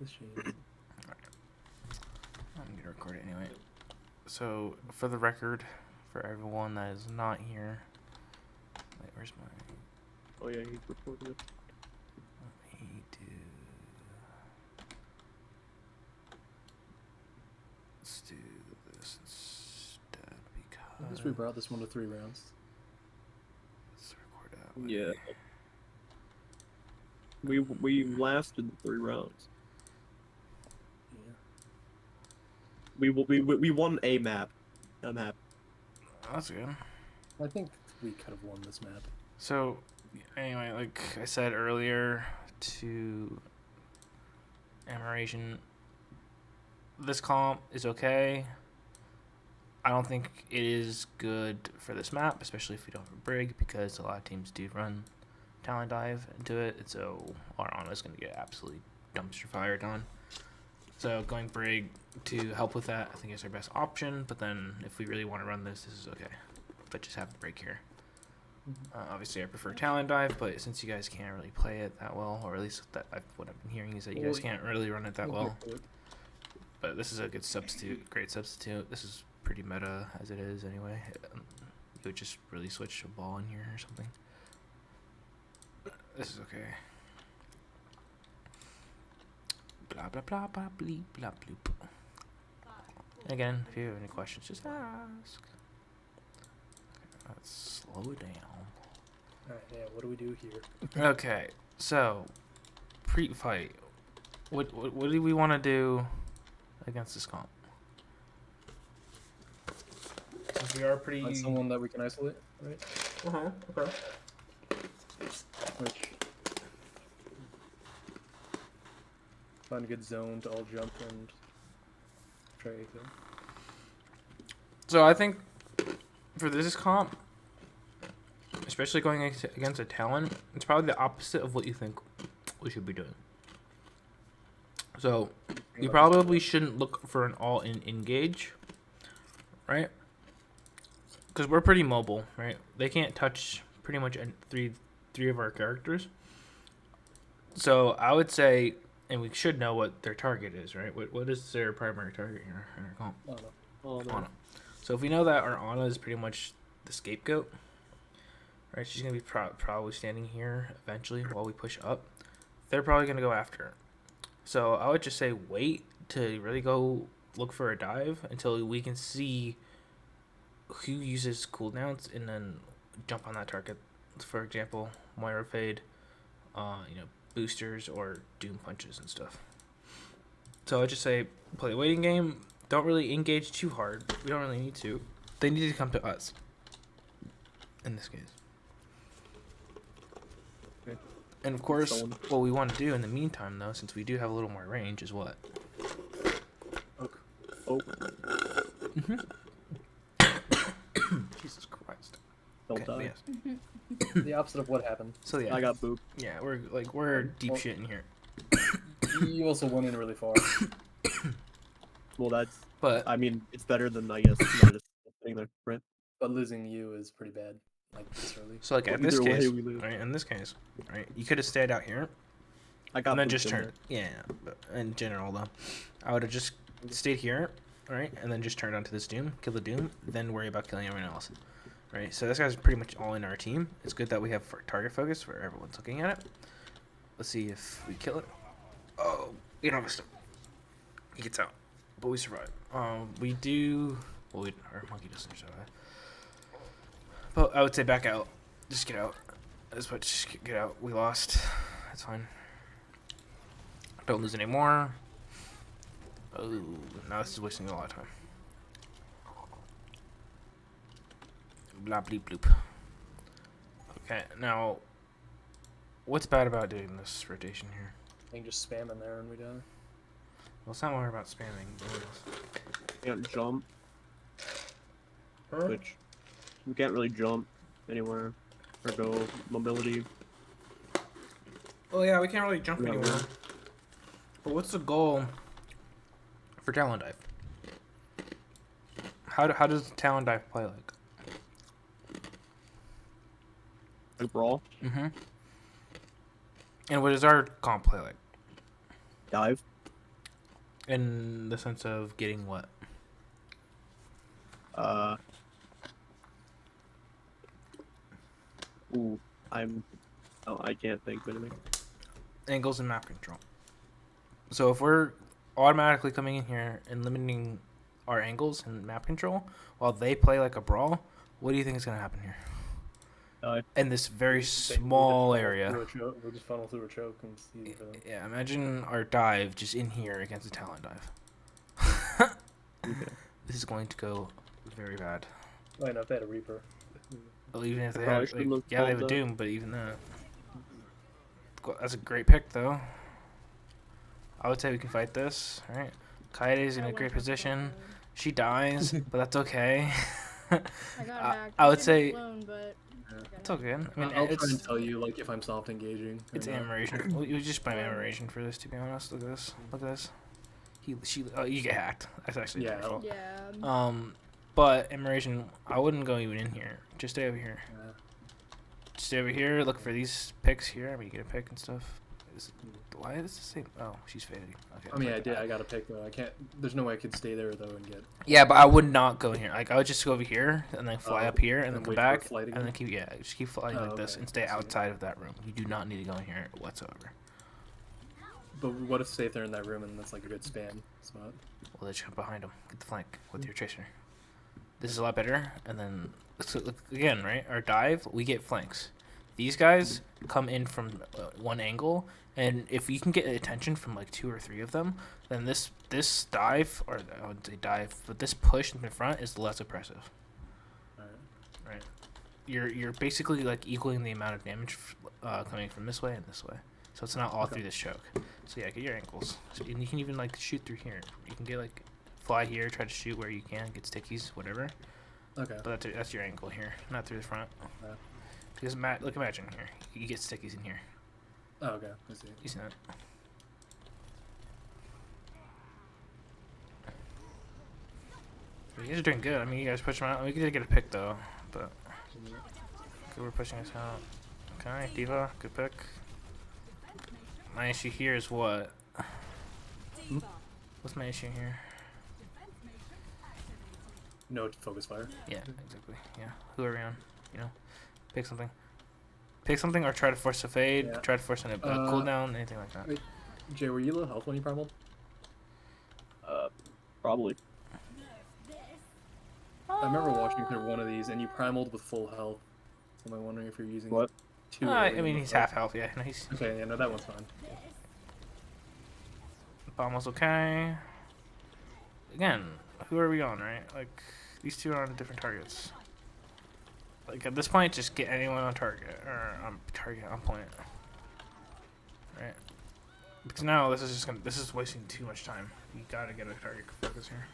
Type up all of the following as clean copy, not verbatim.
I'm gonna record it anyway. So, for the record, for everyone that is not here, wait, where's my? Oh yeah, he's recording it. Let me do. Let's do this instead I guess because we brought this one to 3 rounds. let's record that way. Yeah. We lasted 3 rounds. Yeah. We won a map. I'm happy. That's good. I think we could have won this map. So, anyway, like I said earlier to Admiration, this comp is okay. I don't think it is good for this map, especially if we don't have a Brig, because a lot of teams do run Talon Dive into it, and so our Ana is going to get absolutely dumpster fired on. So going Brig to help with that, I think is our best option, but then if we really want to run this is okay. But just have the Brig here. Obviously, I prefer Talon Dive, but since you guys can't really play it that well, or at least what I've been hearing is that you guys can't really run it that well. But this is a good substitute, great substitute. This is pretty meta as it is anyway. You would just really switch a ball in here or something. This is okay. Blah blah blah blah bleep blah bloop. Again, if you have any questions, just ask. Let's slow it down. Alright, yeah, what do we do here? Okay, so pre-fight. What do we want to do against this comp? Since we are pretty. Find someone that we can isolate, right? Okay. Which... Find a good zone to all jump and try to kill. So I think for this comp, especially going against a Talon, it's probably the opposite of what you think we should be doing. So you probably shouldn't look for an all-in engage, right? Because we're pretty mobile, right? They can't touch pretty much three of our characters. So I would say, and we should know what their target is, right? What is their primary target in our comp? Ana. So if we know that our Ana is pretty much the scapegoat, right? She's gonna be probably standing here eventually while we push up. They're probably gonna go after her. So I would just say wait to really go look for a dive until we can see who uses cooldowns and then jump on that target. For example, Moira Fade, boosters or Doom punches and stuff. So I'd just say play a waiting game. Don't really engage too hard. We don't really need to. They need to come to us. In this case. Okay. And of course, what we want to do in the meantime, though, since we do have a little more range, is what? Oh. Jesus Christ. Don't die. Yes. The opposite of what happened. So yeah. I got booped. Yeah, we're deep shit in here. You also went in really far. Well, But I mean, it's better than, I guess, not just sitting there, right? But losing you is pretty bad. Like this early. so like Well, in this either way, case, we lose. right? In this case, right? You could have stayed out here I got and then booped just in turned. Yeah, but in general though, I would have just stayed here, right? And then just turned onto this Doom, kill the Doom, then worry about killing everyone else, right? So this guy's pretty much all in our team. It's good that we have target focus where everyone's looking at it. Let's see if we kill it. Oh, you know, he gets out, but we survive. We do. Well, our monkey doesn't survive. But I would say back out. Just get out. Just get out. We lost. That's fine. Don't lose any more. Oh, now this is wasting a lot of time. Blah bleep bloop. Okay, now what's bad about doing this rotation here? You can just spam in there and we die. Well, it's not more about spamming. But it is. Can't jump. Which we can't really jump anywhere or go mobility. Well, yeah, we can't really jump Yeah, anywhere. well. But what's the goal for Talon Dive? How does Talon Dive play like? Like brawl, Mm-hmm. And what does our comp play like? dive. In the sense of getting what? Uh. Ooh, Oh, I can't think of anything. Angles and map control. So if we're automatically coming in here and limiting our angles and map control while they play like a brawl, what do you think is going to happen here? In this very small area. We'll just funnel through a choke and see. Yeah, imagine our dive just in here against a Talon dive. Okay. This is going to go very bad. Why not? They had a Reaper. Well, even if they Probably had, shouldn't like, have yeah, they have a called that. Doom, but even that. That's a great pick, though. I would say we can fight this. All right, Kaide's in a great position. She dies, but that's okay. I got hacked. I would didn't say blown, but it's okay. I mean, I'll try it's and tell you like if I'm soft engaging. or it's not. animation. Well, you just blame animation for this, to be honest. Look at this. Look at this. You get hacked. That's actually Yeah. your fault. yeah. But animation, I wouldn't go even in here. Just stay over here. Yeah. Stay over here. Look for these picks here. I mean, you get a pick and stuff. Why does this say? Oh, she's fading. Okay. I mean, I got a pick though. I can't. There's no way I could stay there though and get. Yeah, but I would not go in here. Like I would just go over here and then fly Oh, up here and then and come wait for a back flight and then again? just keep flying Oh, like this okay. and stay I see. outside of that room. You do not need to go in here whatsoever. But what if say if they're in that room and that's like a good spam spot? Well, just jump behind them. Get the flank with your tracer. This is a lot better. And then so look, again, right? Our dive, we get flanks. These guys come in from one angle, and if you can get attention from like 2 or 3 of them, then this dive, or I would say dive, but this push in the front is less oppressive. Alright. Right. You're basically like equaling the amount of damage coming from this way and this way. So it's not all Okay. through this choke. So yeah, get your ankles. So, and you can even like shoot through here. You can get like fly here, try to shoot where you can, get stickies, whatever. Okay. But that's your ankle here, not through the front. Yeah. Because imagine here, you get stickies in here. Oh, okay. I see. You see that? You guys are doing good. I mean, you guys push them out. We did get a pick though, but good, we're pushing us out. Okay, Diva, good pick. My issue here is what? What's my issue here? No focus fire. Yeah, exactly. Yeah, who are we on? You know, pick something. Pick something or try to force a fade. Yeah. Try to force a cooldown, anything like that. Wait. Jay, were you low health when you primaled? Probably. I remember watching through one of these and you primaled with full health. Am I wondering if you're using What? too I early mean, in he's the half fight? health. Yeah, no, he's Okay, yeah, no, that one's fine. bomb was okay. Again, who are we on, right? Like, these two are on different targets. Like, at this point, just get anyone on target, or on point. Right? Because now this is wasting too much time. You gotta get a target focus here.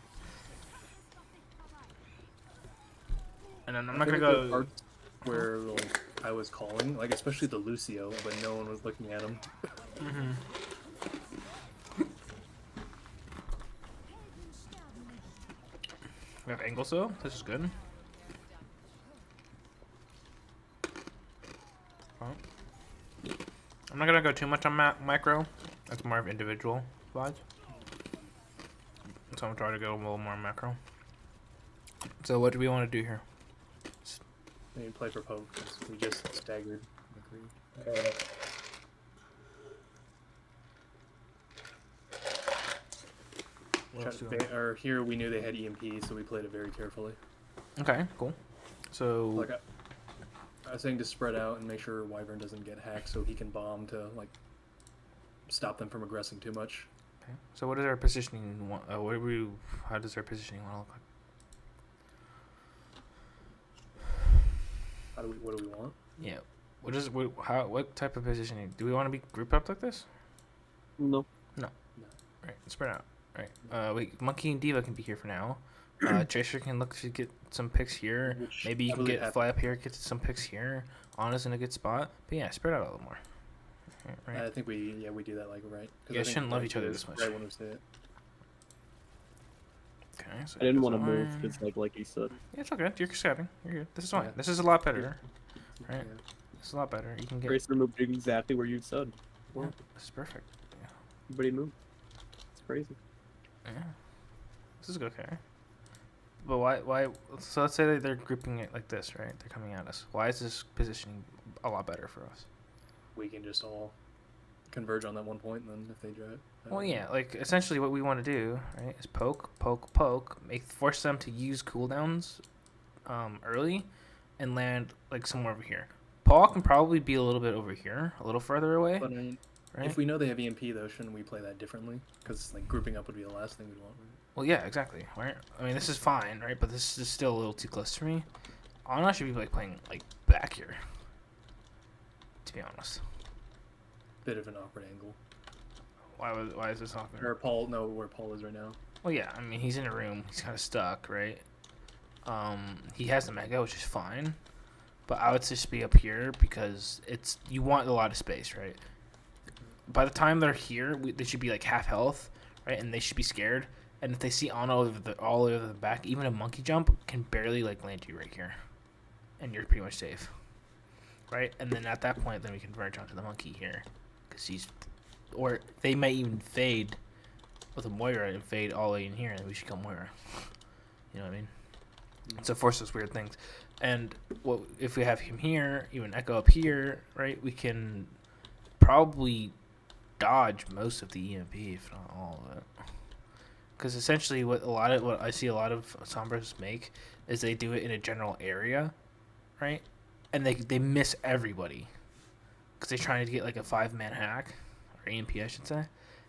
And then I'm not gonna feel like there are go. parts where like I was calling, like especially the Lucio, but no one was looking at him. Mm-hmm. We have angles though. This is good. Well, I'm not gonna go too much on micro. That's more of individual vibes. So I'm trying to go a little more macro. So what do we want to do here? I mean, play for poke 'cause we just staggered. What else do we Or here we knew they had EMP, so we played it very carefully. Okay, cool. So Like I was saying to spread out and make sure Wyvern doesn't get hacked, so he can bomb to like stop them from aggressing too much. okay. So what is our positioning? What do we? How does our positioning want to look like? What do we want? Yeah. What type of positioning? Do we want to be grouped up like this? No. Right, spread out. Right. Wait, Monkey and Diva can be here for now. Tracer can look to get some picks here. Which Maybe you I can believe get fly up here, get some picks here. Anna's in a good spot. But yeah, spread out a little more. Right. I think we do that like right. 'Cause You guys I think shouldn't love right each other is this much. Right when we say it. Okay. So I didn't that's want to move fine. because, like he said. Yeah, it's all good. You're scouting. You're good. This is fine. Yeah. This is a lot better. Right. Yeah. This is a lot better. You can get. Tracer moved exactly where you said. Yeah, this is perfect. Everybody moved. It's crazy. Yeah. This is okay. But why? So let's say that they're grouping it like this, right? They're coming at us. Why is this positioning a lot better for us? We can just all converge on that one point, and then if they drive. Well, yeah, like essentially what we want to do, right, is poke, poke, poke, force them to use cooldowns, early, and land like somewhere over here. Paul can probably be a little bit over here, a little further away, But I mean, right? if we know they have EMP, though, shouldn't we play that differently? Because like grouping up would be the last thing we'd want. Right? Well, yeah, exactly, right? I mean, this is fine, right? But this is still a little too close for me. Ana should be like playing like back here, to be honest. Bit of an awkward angle. Why is this awkward? Or Paul, no, where Paul is right now. Well, yeah, I mean, he's in a room. He's kind of stuck, right? He has the mega, which is fine. But I would just be up here because you want a lot of space, right? By the time they're here, they should be like half health, right? And they should be scared. And if they see Ana all over the back, even a monkey jump can barely like land you right here. And you're pretty much safe, right? And then at that point, then we converge onto the monkey here. Because or they might even fade with a Moira and fade all the way in here, and we should kill Moira. You know what I mean? So force those weird things. And if we have him here, even Echo up here, right? We can probably dodge most of the EMP, if not all of it. Because essentially, what I see a lot of Sombras make is they do it in a general area, right? And they miss everybody because they're trying to get like a 5-man hack or EMP, I should say.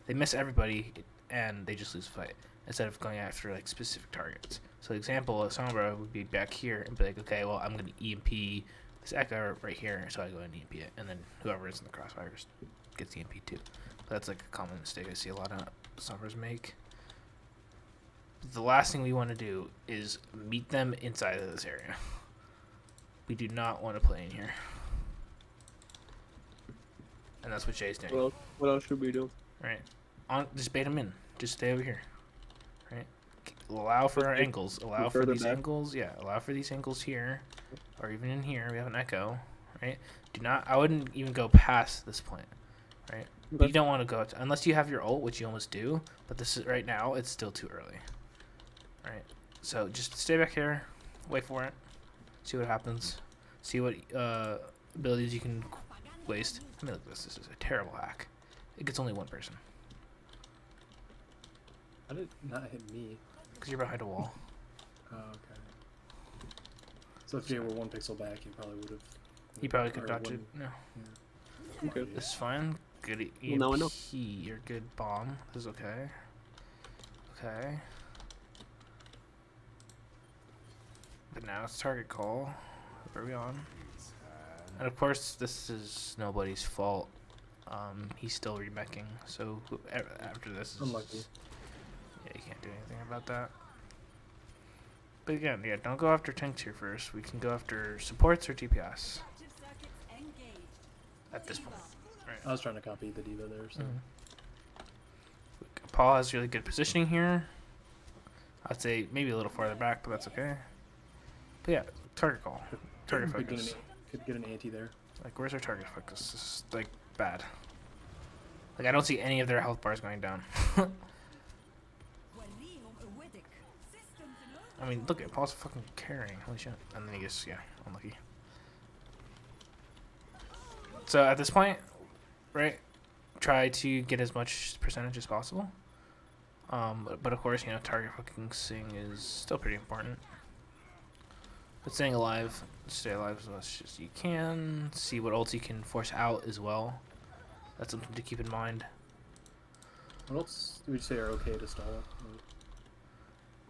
They miss everybody and they just lose the fight instead of going after like specific targets. So, example, a Sombra would be back here and be like, okay, well, I'm going to EMP this Echo right here, so I go and EMP it, and then whoever is in the crossfires gets EMP too. But that's like a common mistake I see a lot of Sombras make. The last thing we want to do is meet them inside of this area. We do not want to play in here. And that's what Jay's doing. Well, what else should we do? Right. Just bait them in. Just stay over here. Right. Allow for our angles. Allow for these angles. Yeah. Allow for these angles here, or even in here. We have an Echo. Right. Do not. I wouldn't even go past this point. Right. Okay. You don't want to go unless you have your ult, which you almost do. But this is right now. It's still too early. Right. So just stay back here. Wait for it. See what happens. See what abilities you can waste. I mean, look, this is a terrible hack. It gets only one person. How did it not hit me? Because you're behind a wall. Oh, okay. So if Jay were 1 pixel back, he probably would have. He probably could dodge it. No. Okay. This is fine. Good EMP. Well, now I know. You're good bomb. This is okay. Okay. But now it's target call. Where are we on? And of course, this is nobody's fault. He's still remecking, so after this is... Unlucky. Yeah, you can't do anything about that. But again, yeah, don't go after tanks here first. We can go after supports or DPS. At this point. Right. I was trying to copy the diva there, so. Paul has really good positioning here. I'd say maybe a little farther back, but that's okay. But yeah, target call. Target focus. Could get an anti there. Like, where's our target focus? This is, like, bad. Like, I don't see any of their health bars going down. I mean, look at Paul's fucking carrying. Holy shit. And then he gets, yeah, unlucky. So, at this point, right, try to get as much percentage as possible. But of course, you know, target focusing is still pretty important. But staying alive, stay alive as much as you can. See what ults you can force out as well. That's something to keep in mind. What else do we say are okay to stall?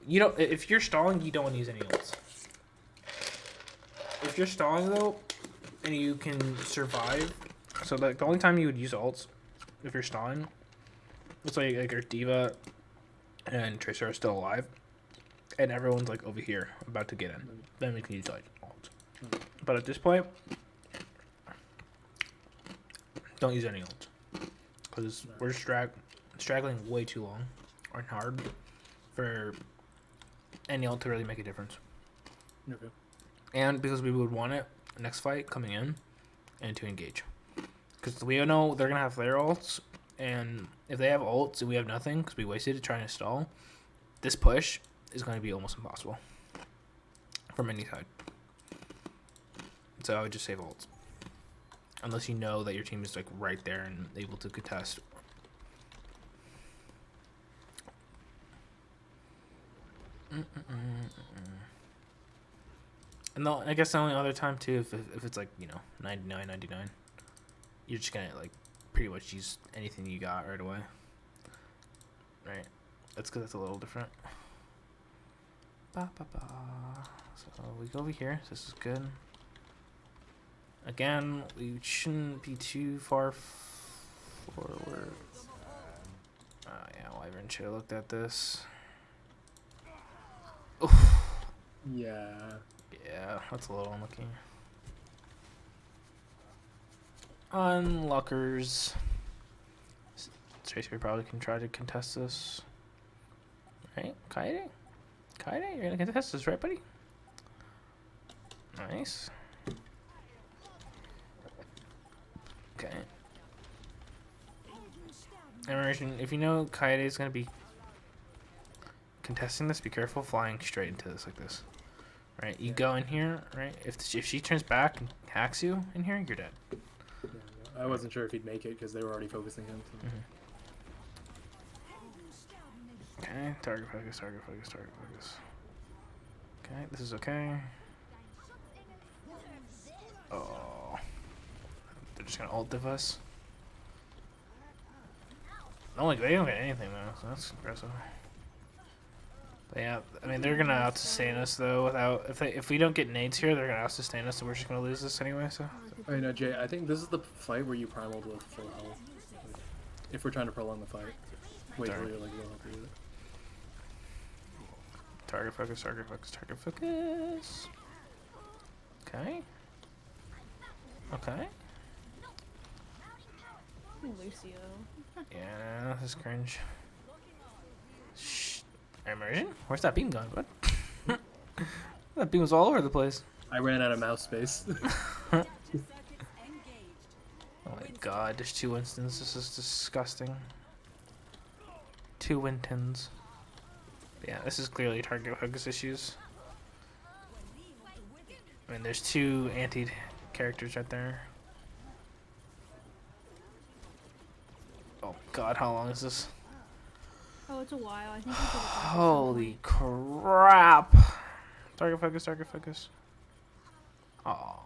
You don't. If you're stalling, you don't want to use any ults. If you're stalling though, and you can survive, so like the only time you would use ults, if you're stalling, it's like your D.Va and Tracer are still alive, and everyone's like over here about to get in. Then we can use like ults. But at this point, don't use any ults because we're straggling way too long or hard for any ult to really make a difference. Okay. And because we would want it next fight coming in and to engage. Because we know they're going to have their ults And if they have ults and we have nothing because we wasted it trying to stall, this push is going to be almost impossible from any side. So I would just save ults. Unless you know that your team is like right there and able to contest. And I guess the only other time too, if it's like, you know, 99, you're just gonna like pretty much use anything you got right away. Right? That's because it's a little different. So we go over here. This is good. Again, we shouldn't be too far forward. Yeah, Wyvern should have looked at this. Oof. Yeah. Yeah, that's a little unlucky. Unluckers. Tracer probably can try to contest this. Right? Kaede? Kaede, you're gonna contest this, right, buddy? Nice. Okay. Immersion, if you know Kaede is gonna be contesting this, be careful flying straight into this like this. Right? You go in here, right? If she turns back and hacks you in here, you're dead. Yeah, I wasn't sure if he'd make it because they were already focusing him. So. Okay, target focus, target focus, target focus. Okay, this is okay. Oh. They're just gonna ult diff us. No, they don't get anything though, so that's impressive. But yeah, I mean they're gonna out-sustain us though without if we don't get nades here, they're gonna out-sustain us, so we're just gonna lose this anyway, so. I know, Jay, I think this is the fight where you primaled with full health. Like, if we're trying to prolong the fight. Wait till you're like low health with it. Target focus, target focus, target focus. Okay. Okay. Lucio. Yeah, this is cringe. Shh. Immersion? Where's that beam going, bud? That beam was all over the place. I ran out of mouse space. Oh my god, there's 2 Winstons. This is disgusting. 2 Wintons. Yeah, this is clearly target focus issues. I mean, there's 2 anti-characters right there. Oh god, how long is this? Oh, it's a while. I think we could have Holy crap! Target focus, target focus. Oh.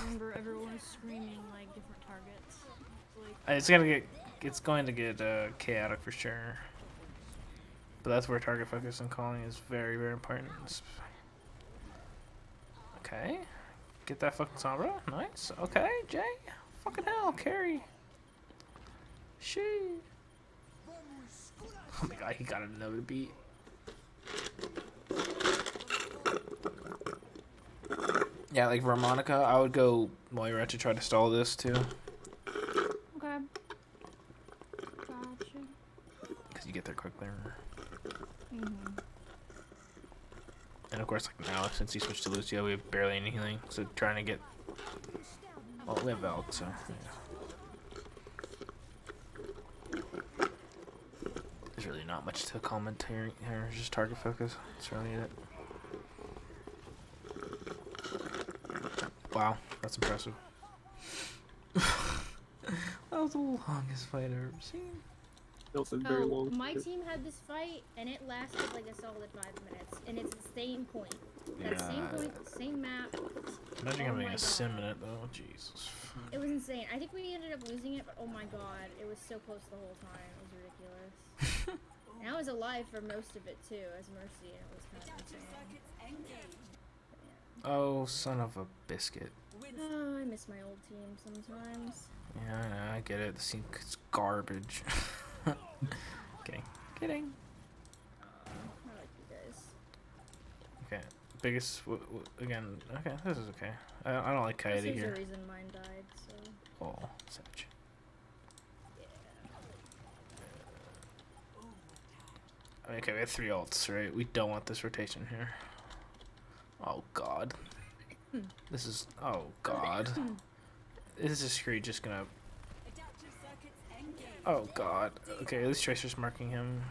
remember everyone screaming like different targets. Like It's going to get chaotic for sure. But that's where target focus and calling is very, very important. Okay. Get that fucking Sombra. Nice. Okay, Jay. Fucking hell, carry. She. Oh my god, he got another beat. Yeah, like Vermonica, I would go Moira to try to stall this too. okay. Gotcha. Because you get there quickly. Mhm. And of course, like now, since he switched to Lucio, we have barely any healing. So trying to get. Well, we have Valk, so. Yeah. There's really not much to comment here. Just target focus. That's really it. Wow, that's impressive. That was the longest fight I've ever seen. Also very Oh, long. my team had this fight and it lasted like a solid 5 minutes, and it's the same point. That same point, same map. Imagine Oh having my a sim in it though. Jesus. It was insane. I think we ended up losing it, but oh my god, it was so close the whole time. It was ridiculous. And I was alive for most of it too, as Mercy, and it was kind of insane. Oh, son of a biscuit. Oh, I miss my old team sometimes. Yeah, I know, I get it. The scene is garbage. Kidding. Kidding. I like you guys. Okay. Biggest, again, okay, this is okay. I don't like Kaede There's here. a reason mine died, so. Oh, savage. I mean, okay, we have 3 ults, right? We don't want this rotation here. Oh, God. This is, oh, God. This is Scree just gonna Oh god. Okay, at least Tracer's marking him.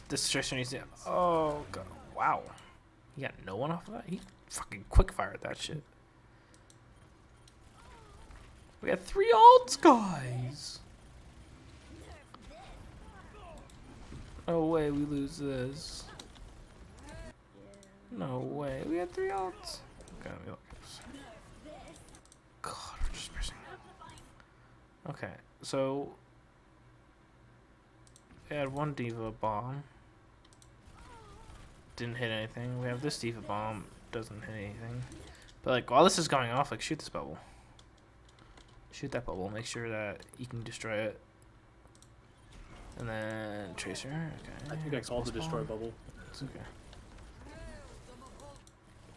This Tracer needs to. Oh god. Wow. He got no one off of that? He fucking quick fired that shit. We had 3 ults, guys! No way we lose this. No way. We had 3 ults. Okay, let me look at this. God, we're just missing. Okay, so we had 1 D.Va bomb. Didn't hit anything. We have this D.Va bomb. Doesn't hit anything. But like while this is going off, like shoot this bubble. Shoot that bubble. Make sure that you can destroy it. And then Tracer. Okay. I think I called the destroy bubble. It's okay.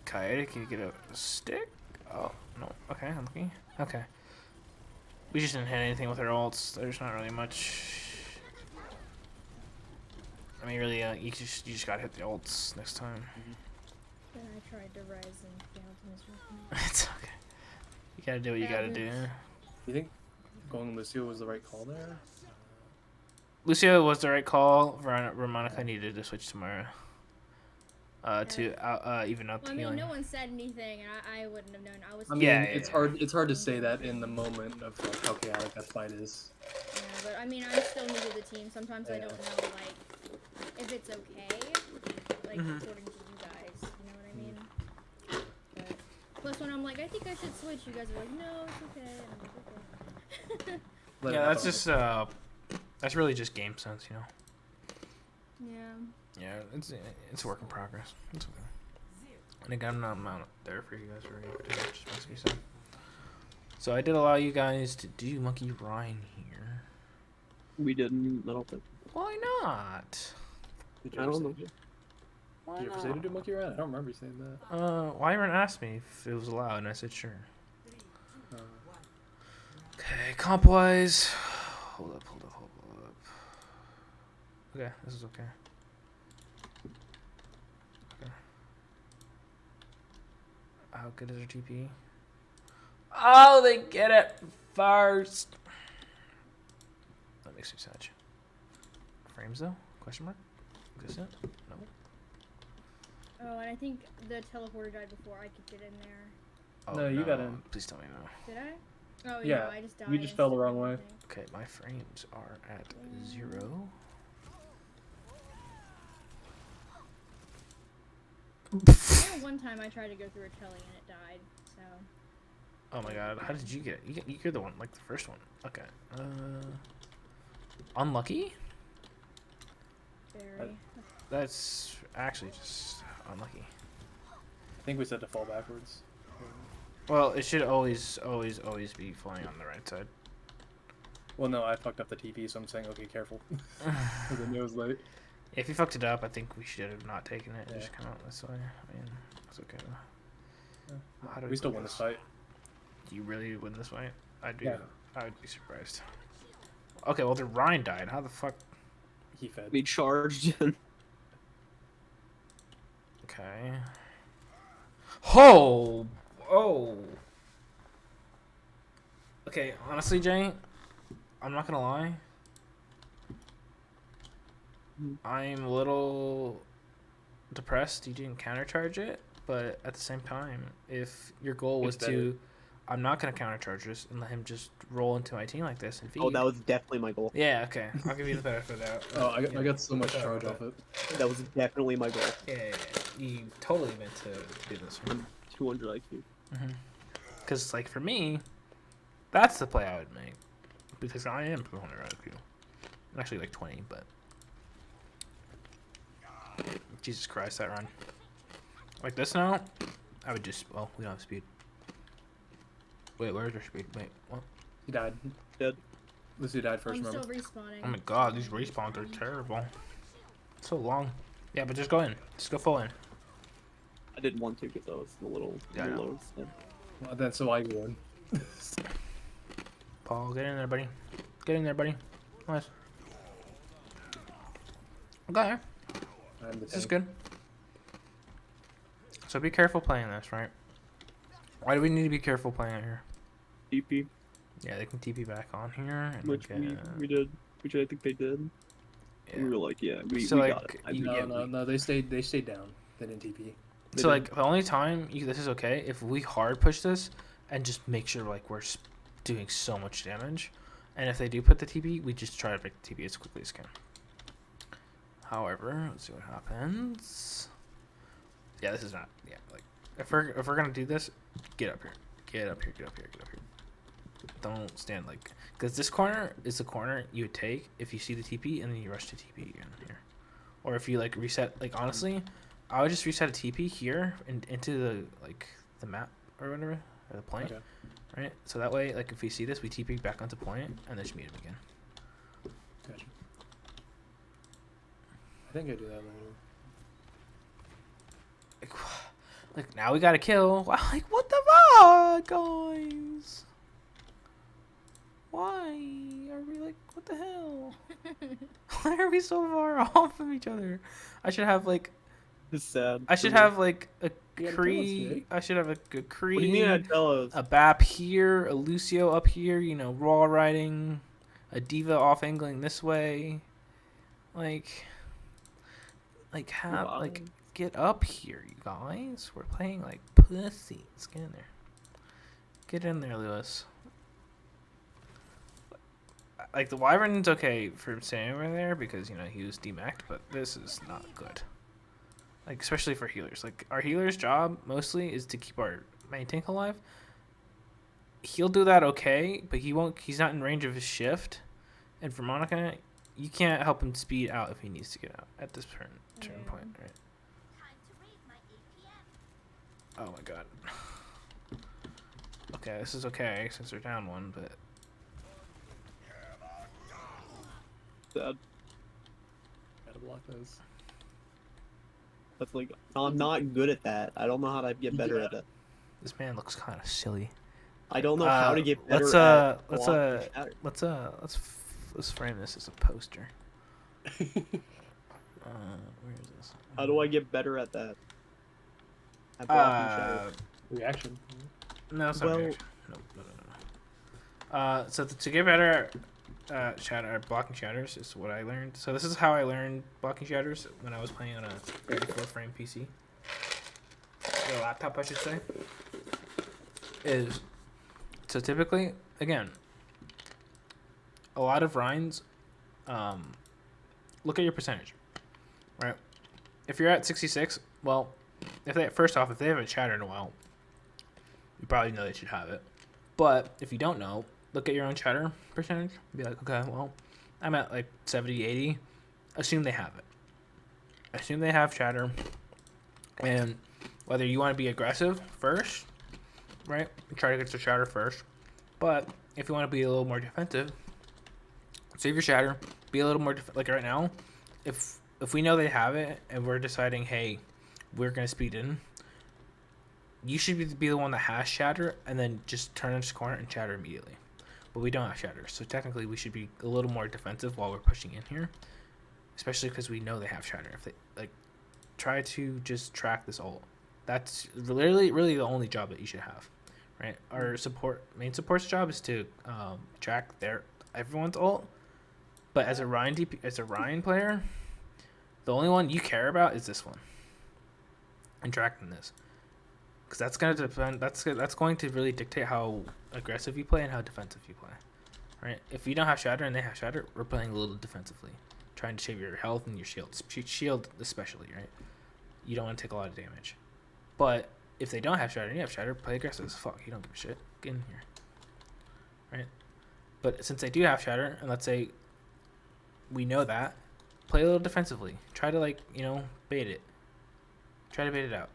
Coyote, can you get a stick? Oh, no. Okay, I'm looking. Okay. We just didn't hit anything with our ults. There's not really much. I mean, really, you just gotta hit the ults next time. Then I tried to rise and failed miserably. It's okay. You gotta do what you gotta do. You think going Lucio was the right call there? Lucio was the right call. Veronica needed to switch to Mara. To even up Well, the I mean, healing. no one said anything, and I wouldn't have known. I was. I mean, Yeah, it's yeah. hard. It's hard to say that in the moment of like, how chaotic that fight is. Yeah, but I mean, I'm still new to the team. Sometimes I Yeah. don't know, like, if it's okay, like Mhm. according to you guys. You know what I mean? But plus, when I'm like, I think I should switch, you guys are like, no, it's okay. And I'm like, okay. Let it Yeah, that's happen. just that's really just game sense, you know. Yeah. Yeah, it's a work in progress. It's okay. And again, I'm not there for you guys or anything. It just makes me sad. So I did allow you guys to do Monkey Rhine here. We didn't. I don't think. Why not? Did you I ever don't say, know. Why did you ever say to do monkey ride? I don't remember you saying that. Wyvern asked me if it was allowed, and I said sure. Uh, Okay, comp wise. Hold up. Okay, this is okay. Okay. How good is our TP? Oh, they get it first. That makes me sad. Frames though? Question mark? Is this it? No. Oh, and I think the teleporter died before I could get in there. Oh, No, you got in. Please tell me no. Did I? Oh Yeah, no, I just died. you just fell the instantly, wrong I way. think. Okay, my frames are at 0. I know one time I tried to go through a telly and it died. So. Oh my god, how did you get it? You're the one, like the first one. Okay. Unlucky? Very. That's actually just unlucky. I think we said to fall backwards. Well, it should always be flying on the right side. Well, no, I fucked up the TP, so I'm saying, okay, careful. Because I knew it was late. If you fucked it up, I think we should have not taken it and Yeah. just come out this way. I mean, it's okay though. Yeah. How do We still play win this this? fight. Do you really win this way? I do. Yeah. I would be surprised. Okay, well, the Rhine died. How the fuck? He fed. We charged. Okay. Oh! Oh! Okay, honestly, Jay, I'm not gonna lie. I'm a little depressed you didn't countercharge it, but at the same time, if your goal was It's better. to, I'm not gonna countercharge this and let him just roll into my team like this and feed. Oh, that was definitely my goal. Yeah, okay. I'll give you the benefit of that. Oh, I got so much Yeah. charge off it. That was definitely my goal. Yeah. You totally meant to do this one. 200 IQ. Because, like, for me, that's the play I would make. Because I am 200 IQ. I'm actually like 20, but. Jesus Christ, that run. Like this now, I would just. Well, we don't have speed. Wait, where's our speed? Wait, what? He died. Dead. Lucy died first, I'm remember? still respawning. Oh my god, these respawns are terrible. So long. Yeah, but just go in. Just go full in. I didn't want to because I was a little Yeah, I know. low. So. Well, then so I won. Paul, get in there, buddy. Get in there, buddy. Nice. Okay. I'm the This is tank. good. So be careful playing this, right? Why do we need to be careful playing it here? DP, Yeah, they can TP back on here. And which we, we did. which I think they did. Yeah. We were like, yeah, we So, got like, it. I you- mean, No, yeah, no, no. They stayed down. They didn't TP. they So did. like the only time this is okay if we hard push this and just make sure like we're doing so much damage, and if they do put the TP, we just try to break the TP as quickly as can. However, let's see what happens. Yeah, this is not. Yeah, like if we're gonna do this, get up here, get up here, get up here, get up here. Don't stand like, because this corner is the corner you would take if you see the TP and then you rush to TP again here, or if you like reset. Like honestly, I would just reset a TP here and into the like the map or whatever, or the point, Okay. right? So that way, like if we see this, we TP back onto point and then just meet him again. Gotcha. I think I do that later. Like now we got to kill. Like what the fuck, guys? Why are we like what the hell? Why are we so far off from each other? I should have like It's sad. I should have like a You gotta tell us, Kree. Jake. I should have a Kree. What do you mean? I tell us. A Bap here, a Lucio up here. You know, raw riding, a Diva off angling this way. Like have Wow. like get up here, you guys. We're playing like pussies. Get in there. Get in there, Lewis. Like the Wyvern's okay for staying over there because you know he was demacked, but this is not good. Like especially for healers. Like our healer's job mostly is to keep our main tank alive. He'll do that okay, but he won't. He's not in range of his shift. And for Monica, you can't help him speed out if he needs to get out at this turn point, right? Oh my god. Okay, this is okay since they're down one, but Sad. Gotta block those. That's like I'm not good at that. I don't know how to get better at it. this man looks kind of silly. I don't know how to get better let's at let's blocking shatter. let's frame this as a poster. Where is this? How do I get better at that? At blocking shatter. Reaction. No, it's not Well- reaction. No. So to get better at blocking shatters is what I learned. So this is how I learned blocking shatters when I was playing on a 34 frame PC. Or laptop, I should say. Is so typically, again, a lot of Rhines, look at your percentage, right? If you're at 66, well, if they haven't chattered in a while, you probably know they should have it. But if you don't know, look at your own chatter percentage. Be like, okay, well, I'm at like 70, 80. Assume they have it. Assume they have chatter. And whether you want to be aggressive first, right? Try to get the chatter first. But if you want to be a little more defensive, save your chatter. Be a little more like right now. If we know they have it and we're deciding, hey, we're gonna speed in, you should be the one that has chatter and then just turn into the corner and chatter immediately. But we don't have chatter, so technically we should be a little more defensive while we're pushing in here, especially because we know they have chatter. If they like, try to just track this ult. That's really the only job that you should have, right? Our main support's job is to track everyone's ult. But as a Ryan player, the only one you care about is this one. And tracking this, because that's gonna depend. That's going to really dictate how aggressive you play and how defensive you play, right? If you don't have shatter and they have shatter, we're playing a little defensively, trying to save your health and your shield especially, right? You don't want to take a lot of damage. But if they don't have shatter and you have shatter, play aggressive as fuck. You don't give a shit. Get in here, right? But since they do have shatter, and let's say we know that, play a little defensively. Try to bait it. Try to bait it out.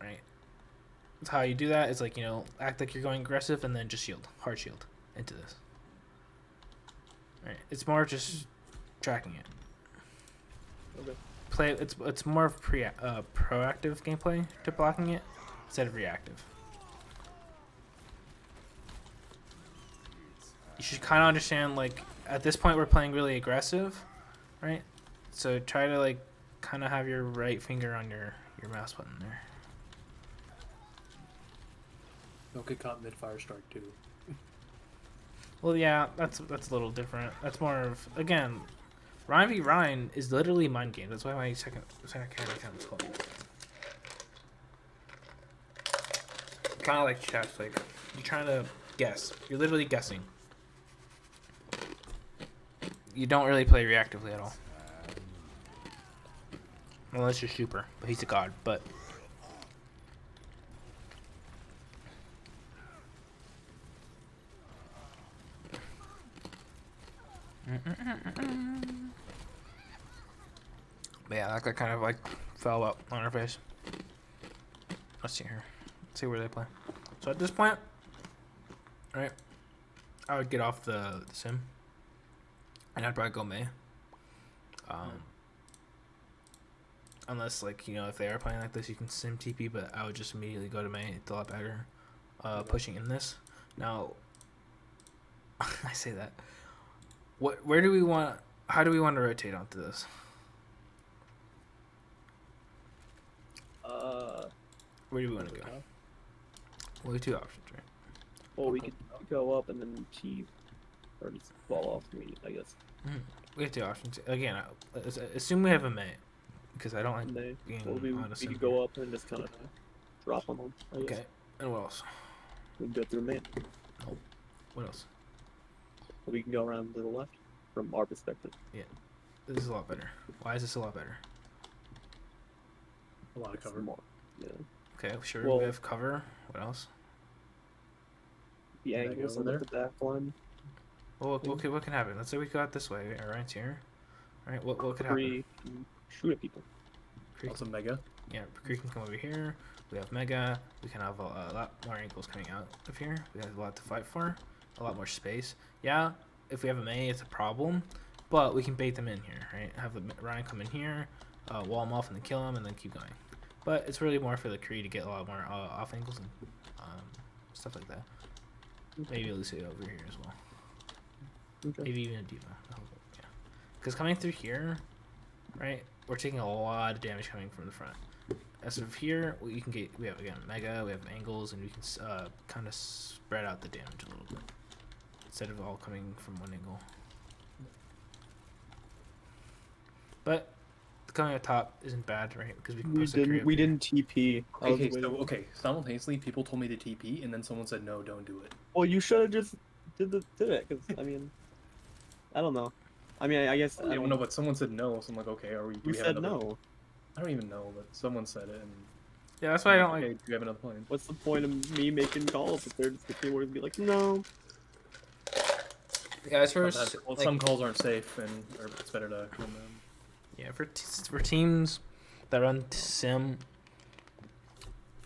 Right? That's how you do that. Is act like you're going aggressive and then just shield. Hard shield into this. Right? It's more just tracking it. Okay. It's more of proactive gameplay to blocking it instead of reactive. You should kind of understand, at this point we're playing really aggressive, right? So try to kind of have your right finger on your mouse button there. Don't get caught mid-fire strike too. Well, yeah, that's a little different. That's more of, again, Ryan v Ryan is literally mind game. That's why my second character account is called. Kind of like chess. Like you're trying to guess. You're literally guessing. You don't really play reactively at all. Unless you're super, but he's a god. But But yeah, that guy kind of like fell up on her face. Let's see here. Let's see where they play. So at this point, right, I would get off the sim, and I'd probably go Mei. Unless, like, you know, if they are playing like this, you can sim TP, but I would just immediately go to Mei. It's a lot better pushing in this. Now, I say that. Where do we want? How do we want to rotate onto this? Where do we want to go? Well, we have two options, right? Well, we could go up and then cheat, or just fall off me, I guess. We have two options. Again, assume we have a Mei, because I don't like And they, being well, we on a sim could go up and just kind of drop on them. I guess. Okay, and what else? We can go through man. What else? We can go around to the left from our perspective. This is a lot better. Why is this a lot better? A lot of It's cover. more, yeah. Okay, sure, Well- we have cover. What else? The Can I go angles over on the back line. Well, okay, what can happen? Let's say we go out this way. All right, here. All right, what could happen? Free, shoot at people. Creek, Also Mega. yeah, Creek can come over here. We have Mega. We can have a lot more angles coming out of here. We have a lot to fight for. A lot more space. Yeah, if we have a Mei, it's a problem, but we can bait them in here, right? Have the Ryan come in here, wall him off, and then kill him, and then keep going. But it's really more for the Kree to get a lot more off angles and stuff like that. Maybe Lucio over here as well. Okay. Maybe even a Diva. Yeah. Because coming through here, right, we're taking a lot of damage coming from the front. As of here, we have again Mega, we have angles, and we can kind of spread out the damage a little bit instead of all coming from one angle. But coming up top isn't bad, right? Because we can post a Kree up We here. didn't TP. I was Okay, waiting. so okay, simultaneously people told me to TP, and then someone said no, don't do it. Well, you should have just did it, because I mean, I don't know. I mean, I guess. I don't know, but someone said no, so I'm like, okay, are we? Do Who we have said another... no? I don't even know, but someone said it, and Yeah, that's why I don't okay, like. do you have another plan? What's the point of me making calls if they're just the word and be like, no? Yeah, as for Sometimes- well, like, some calls aren't safe, and or it's better to. yeah, for teams that run sim,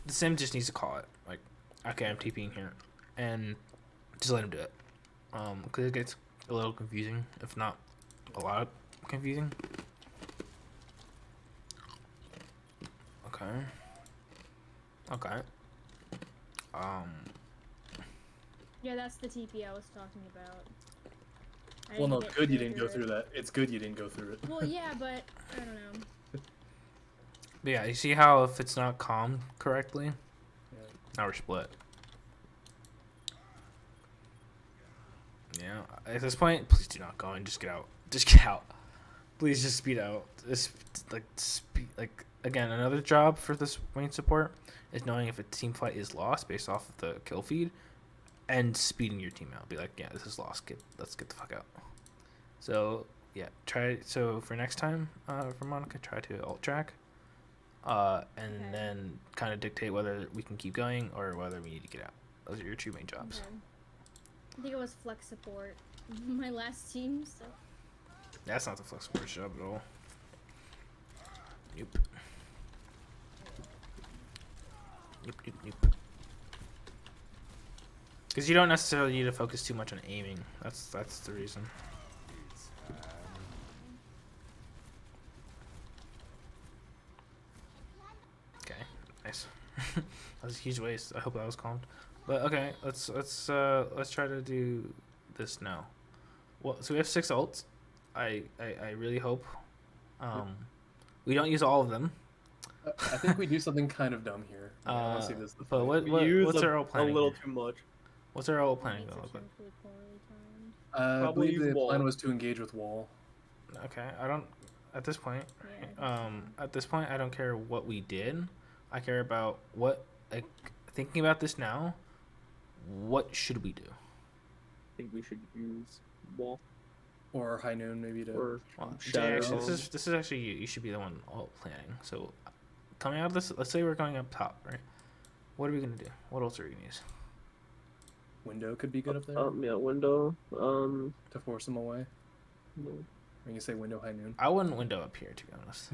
the sim just needs to call it. Like, okay, I'm TPing here, and just let him do it. Because it gets a little confusing, if not a lot confusing. Okay. Okay. Yeah, that's the TP I was talking about. I Well, didn't no, get good you didn't go through through that. It's good you didn't go through it. it. Well, yeah, but I don't know. But yeah, you see how if it's not calmed correctly, Yeah. now we're split. Yeah, at this point, please do not go and just get out. Just get out. Please just speed out. Just like again, another job for this main support is knowing if a team fight is lost based off of the kill feed, and speeding your team out. Be like, yeah, this is lost. Let's get the fuck out. So yeah, try. So for next time, for Monica, try to alt track, and Okay. then kind of dictate whether we can keep going or whether we need to get out. Those are your two main jobs. Okay. I think it was flex support. My last team, so. That's not the flexible job at all. Nope. Nope. Because you don't necessarily need to focus too much on aiming. That's the reason. Okay, nice. That was a huge waste. I hope that was calmed. But okay, let's try to do this now. Well, so we have 6 ults. I really hope we don't use all of them. I think we do something kind of dumb here. Yeah, I wanna see this. But We use what's our ult a planning? little here? too much. What's our ult planning Needs gonna to look like? change the quality time. I Probably believe use the plan wall. was to engage with wall. Okay, I don't. At this point, Yeah. at this point, I don't care what we did. I care about what. Like, thinking about this now, what should we do? I think we should use wall Or high noon maybe to. or Well, Jay, shadow. actually, this is actually you. You should be the one all planning. So, coming out of this, let's say we're going up top, right? What are we gonna do? What else are we gonna use? Window could be good up there Yeah, window. to force them away. We can say window high noon. I wouldn't window up here, to be honest.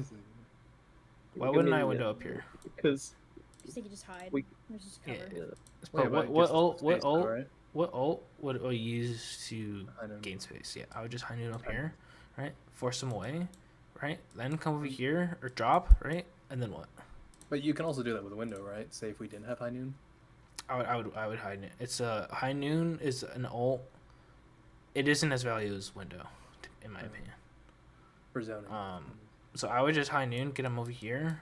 Why I wouldn't I mean, window up here? Because Just they could just hide. We- There's just Yeah. cover. But Wait, what gives us ult? What space though, ult? right? What ult would I use to High noon. gain space? Yeah, I would just high noon up Okay. here, right? Force them away, right? Then come over here or drop, right? And then what? But you can also do that with a window, right? Say if we didn't have high noon. I would high noon. It's a high noon is an ult. It isn't as valuable as window, in my opinion. For zoning. So I would just high noon, get them over here,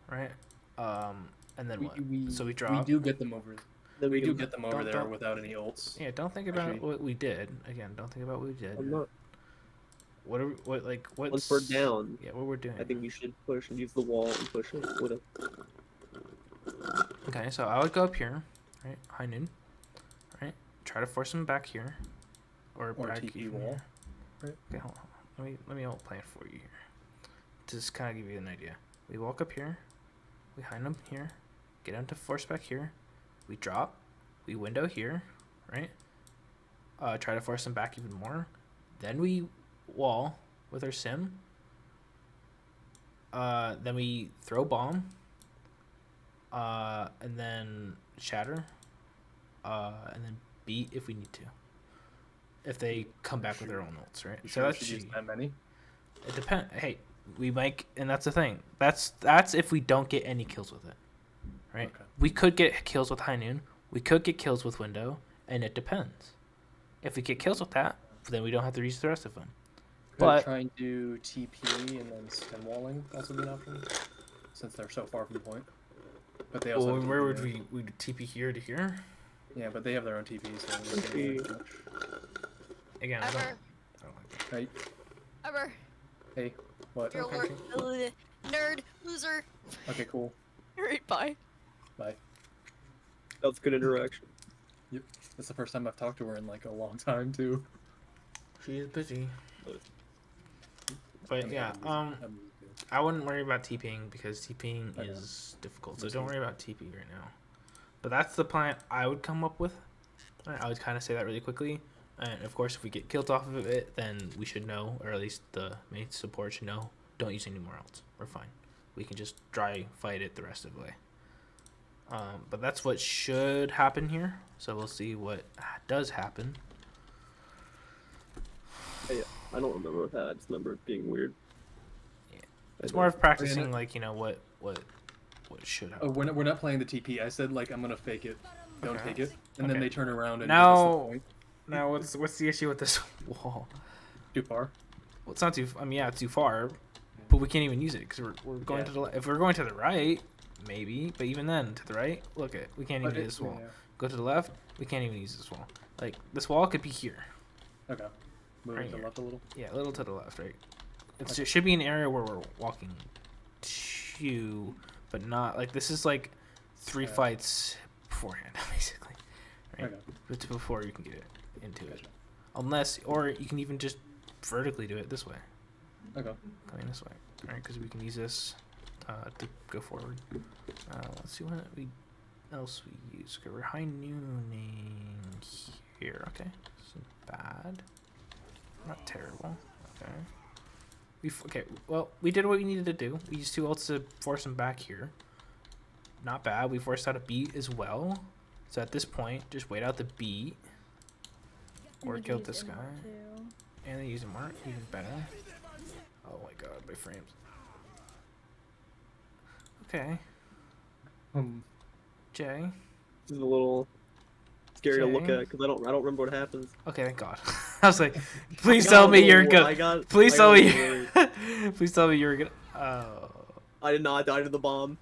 right? And then what? So we drop. We do get them over. then We do can- get them over Don't- there don't- without any ults. Yeah, don't think about Actually- what we did. Again, don't think about what we did. I'm not. What are what like what's Once we're down, Yeah, what we're doing. I think we should push and use the wall and push it with it. Okay, so I would go up here, right? High noon, right? Try to force them back here, or back TP even wall, here. right? Okay, hold on. Let me ult plan for you here. To just kind of give you an idea. We walk up here, we hide them here, get them to force back here, we drop, we window here, right? Try to force them back even more. Then we wall with our sim. Then we throw bomb. And then shatter. And then beat if we need to. If they come back with their own ults, right? You So sure we that's should use that many. it depends. Hey, we might, and that's the thing. That's if we don't get any kills with it, right? Okay. We could get kills with high noon. We could get kills with window, and it depends. If we get kills with that, then we don't have to use the rest of them. Could But- try and do TP and then stem walling also be an option, since they're so far from the point. But they also. Well, have where TP would there. we TP here to here? Yeah, but they have their own TP, so. we can't TP. do much. Again, I don't Ever, like that. Hey, ever, hey, what? you're Okay. a nerd, loser. Okay, cool. Alright, bye. Bye. That's good interaction. That's the first time I've talked to her in like a long time too. She is busy. But yeah, I'm- I wouldn't worry about TPing because TPing Okay. is difficult. So Makes don't sense. worry about TP right now. But that's the plan I would come up with. I would kind of say that really quickly. And of course, if we get killed off of it, then we should know, or at least the main support should know, don't use any more else. We're fine. We can just dry fight it the rest of the way. But that's what should happen here. So we'll see what does happen. I don't remember that. I just remember it being weird. Yeah. I It's don't- more of practicing, like, you know, what should happen. Oh, we're not playing the TP. I said like I'm gonna fake it. Don't Okay. take it, and then Okay. they turn around and No. give us the point. Now, what's the issue with this wall? Too far. Well, it's not too. I mean, yeah, it's too far, but we can't even use it because we're going Yeah. to the. If we're going to the right, maybe, but even then, to the right, look at we can't even Okay, use this wall. yeah. Go to the left, we can't even use this wall. Like this wall could be here. Okay. Moving Right to the here. left a little. Yeah, a little to the left, right? Okay. It should be an area where we're walking to, but not like this is like 3 Yeah. fights beforehand, basically. Right? Okay. It's before you can get it into it. Gotcha. Unless, or you can even just vertically do it this way. Okay. Coming this way, alright? Because we can use this to go forward. Let's see what else we use. Okay, we're high nooning here. Okay, this isn't bad. Not terrible. Okay. Okay. Well, we did what we needed to do. We used 2 ults to force him back here. Not bad. We forced out a beat as well. So at this point, just wait out the beat. And Or we could killed use this Inmar, guy. too. And they use him more, even better. Oh my god, my frames. Okay, Jay. This is a little scary to look Okay. at because I don't remember what happens. Okay, thank God. I was like, please I tell got me a you're little- good. Please I tell got a me. little worried. Please tell me you're good. Oh. I did not die to the bomb.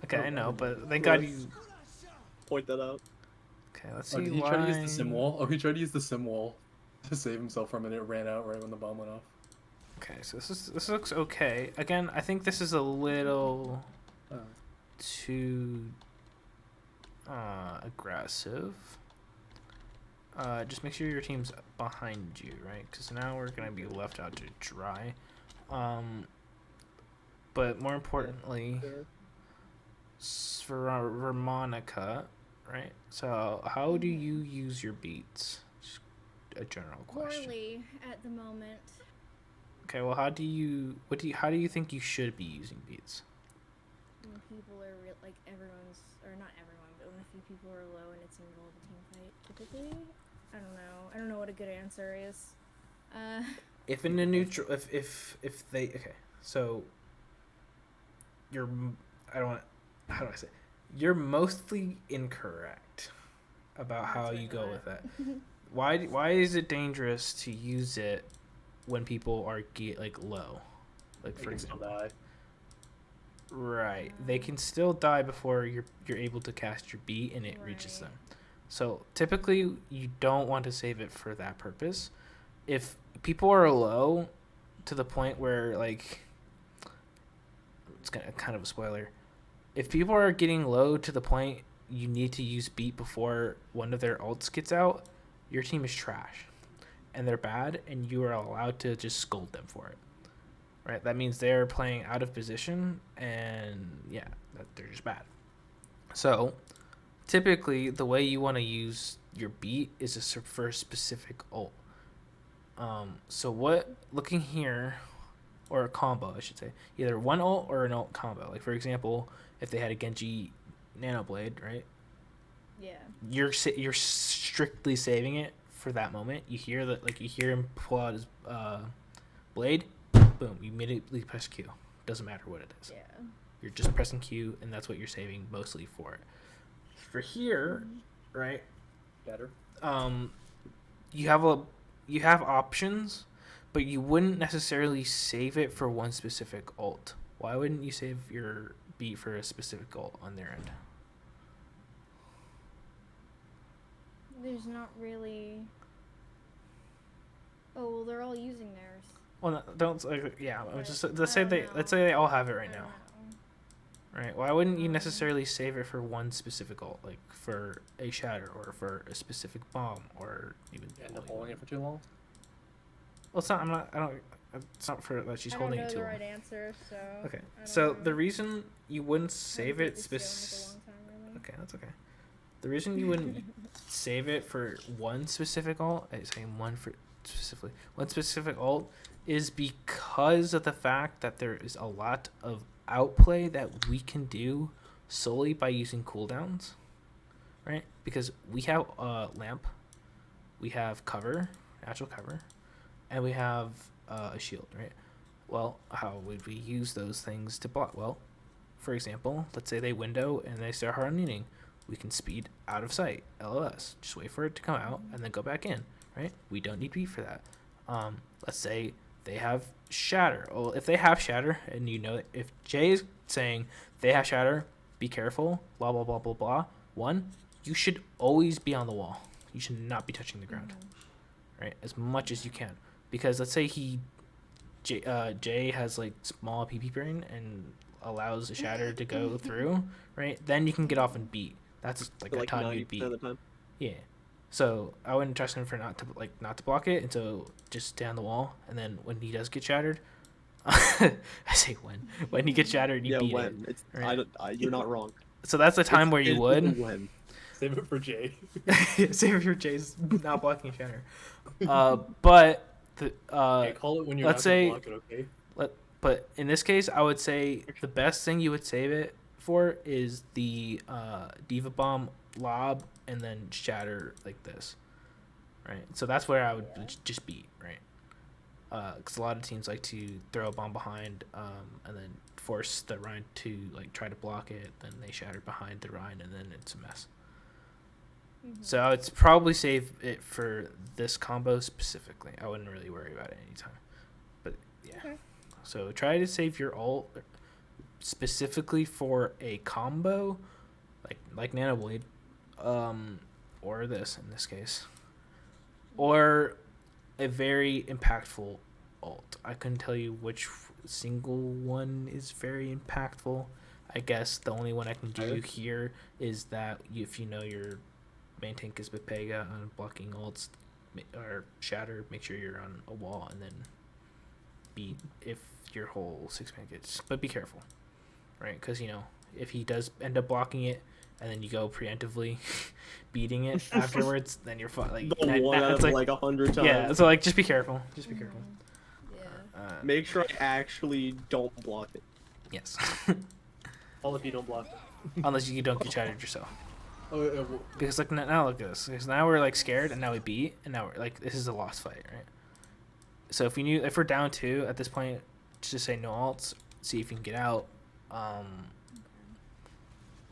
Okay, I know, but thank God you. Point that out. Okay, let's Oh, see did he why. try to use the sim wall? Oh, he tried to use the sim wall to save himself from it. It ran out right when the bomb went off. Okay, so this looks okay. Again, I think this is a little too aggressive. Just make sure your team's behind you, right? Because now we're gonna be left out to dry. But more importantly, for Vermonica, right? So how do you use your beats? Just a general question. Poorly at the moment. Okay, well, how do you think you should be using beats? When people are like everyone's, or not everyone, but when a few people are low and it's in the middle of a team fight, typically. I don't know what a good answer is. If in a neutral, if they, okay, so you're, I don't want, how do I say, you're mostly incorrect about how you go with that. Why is it dangerous to use it when people are like low, like for example? Die. Right, they can still die before you're able to cast your beat and it reaches them. So typically you don't want to save it for that purpose. If people are low to the point where, like, it's kind of a spoiler. If people are getting low to the point you need to use beat before one of their ults gets out, your team is trash. And they're bad, and you are allowed to just scold them for it. Right? That means they're playing out of position, and yeah, they're just bad. So typically, the way you want to use your beat is for a specific ult. So looking here, or a combo, I should say, either one ult or an ult combo. Like for example, if they had a Genji Nano Blade, right? Yeah. You're strictly saving it for that moment. You hear him pull out his blade, boom, you immediately press Q. Doesn't matter what it is. Yeah. You're just pressing Q, and that's what you're saving mostly for it. For here, right? Better. You have options, but you wouldn't necessarily save it for one specific ult. Why wouldn't you save your beat for a specific ult on their end? There's not really. Oh well, they're all using theirs. Well, no, don't. Yeah, But just I let's say don't they all have it right I now. don't know. Right? Why wouldn't you necessarily save it for one specific ult, like for a shatter or for a specific bomb or even? End up holding it for too long. Well, it's not. I'm not. I don't. It's not for that she's holding it too I long. don't know the right answer, so. Okay. I don't So know. the reason you wouldn't Haven't save played it this game in, like, a long time, really. Okay, that's okay. The reason you wouldn't save it for one specific ult, I say one specific ult, is because of the fact that there is a lot of outplay that we can do solely by using cooldowns, right? Because we have lamp, we have cover, natural cover, and we have a shield, right? Well, how would we use those things to block? Well, for example, let's say they window and they start hardening. We can speed out of sight, LOS. Just wait for it to come out and then go back in, right? We don't need beat for that. Let's say they have shatter. Well, if they have shatter, and you know, if Jay is saying they have shatter, be careful, blah, blah, blah, blah, blah. One, you should always be on the wall. You should not be touching the ground, right? As much as you can. Because let's say Jay has like small PP brain and allows the shatter to go through, right? Then you can get off and beat. That's like a time you'd beat. Of the time. Yeah. So I wouldn't trust him for not to block it, and so just stay on the wall. And then when he does get shattered, I say when he gets shattered, you Yeah, beat when. it. It's, Right? you're not wrong. So that's the time where you It's would when. Save it for Jay. save your Jay's not blocking shatter. But the Okay, call it when you're let's not gonna say- block it, okay? But in this case, I would say the best thing you would save it for is the Diva Bomb lob and then shatter like this, right? So that's where I would just beat, right? Because a lot of teams like to throw a bomb behind and then force the Rhine to like try to block it. Then they shatter behind the Rhine and then it's a mess. So I would probably save it for this combo specifically. I wouldn't really worry about it anytime. But yeah. Okay. So try to save your ult specifically for a combo, like Nano Blade, or this in this case, or a very impactful ult. I couldn't tell you which single one is very impactful. I guess the only one I can give you here is that if you know your main tank is Pepega on blocking ults or Shatter, make sure you're on a wall and then beat if your whole 6-man gets. But be careful, right? Because, you know, if he does end up blocking it and then you go preemptively beating it afterwards, then you're fine. Like, The one out of like 100 times. yeah, so like just be careful. Just be careful. Yeah. Make sure I actually don't block it. Yes. All if you don't block it. Unless you don't get shattered yourself. Oh, well, Because like now look at this. Because now we're like scared and now we beat and now we're like this is a lost fight, right? So if we're down 2 at this point, just say no alts, see if you can get out,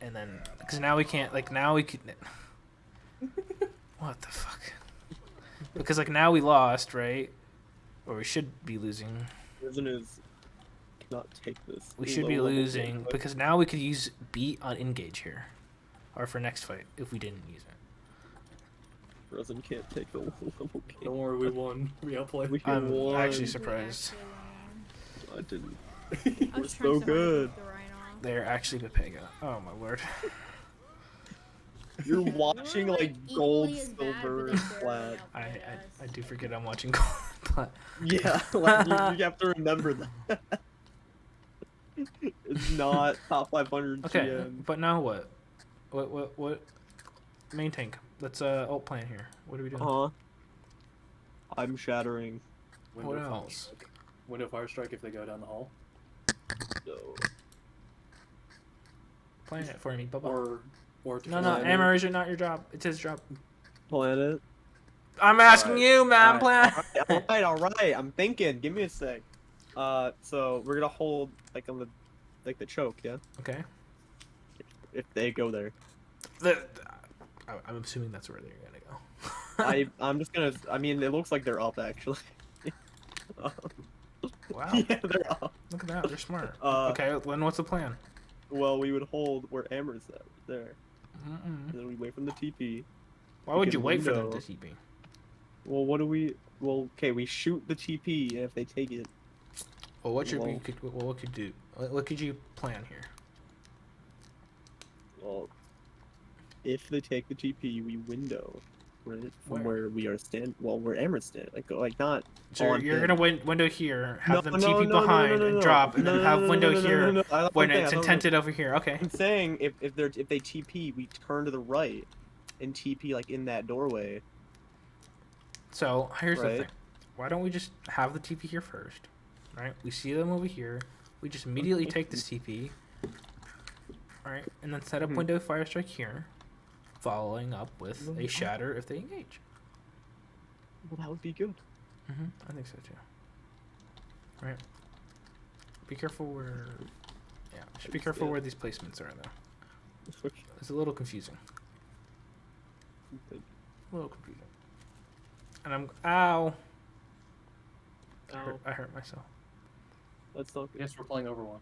and then because now we can't now we could. What the fuck? Because like now we lost, right? Or we should be losing. Risen is cannot take this. We should be low-level losing gameplay. because now we could use beat on engage here, or for next fight if we didn't use it. Risen can't take the low-level game. don't worry, we won. We outplayed. We I'm won. actually surprised. I didn't. I We're was so trying hard to good. keep the Rhino. They're actually Pepega. Oh my lord. You're watching We're, like gold, equally as bad, silver, but and they flat. barely I outplayed us. do forget I'm watching gold, but Yeah, like you have to remember that. It's not top 500 okay. GM. But now what? What? Main tank. Let's ult plan here. What are we doing? Huh? I'm shattering. What else? Window fire strike if they go down the hall. So. Plan it for me, Bubba. Or No, Amber, is it not your job? It's his job. Planet. I'm asking you, man. Plan. Alright. I'm thinking. Give me a sec. So we're gonna hold like on the choke, yeah. Okay. If they go there, I'm assuming that's where they're gonna go. I'm just gonna. I mean, it looks like they're up actually. Wow. Yeah, they're up. Look at that. They're smart. Uh, Okay. Then what's the plan? Well, we would hold where Amber's at there, Mm-mm. and then we wait from the TP. Why would can you wait for them window. to TP? Well, what do we? Well, okay, we shoot the TP, and if they take it, Well, what should we Well- could what could do? What could you plan here? well, if they take the TP, we window, right, from Where? where we are Well, where Amber's stand. Like not. So on you're him. gonna window here, have them No, TP no, behind no, and no. drop, and No, then no, have no, window no, no, here no, no, no. That's when what I'm it's saying, intented over here. Okay. I'm saying if they TP, we turn to the right, and TP like in that doorway. So here's the Right. thing. Why don't we just have the TP here first? Right? We see them over here. We just immediately take this TP. Right? And then set up Mhm. window fire strike here. Following up with a Mhm. shatter if they engage. Well, that would be good. I think so too. Right. Be careful where just be careful where these placements are though. It's a little confusing. A little confusing. And ow. I hurt myself. Let's not. I guess we're playing Overwatch.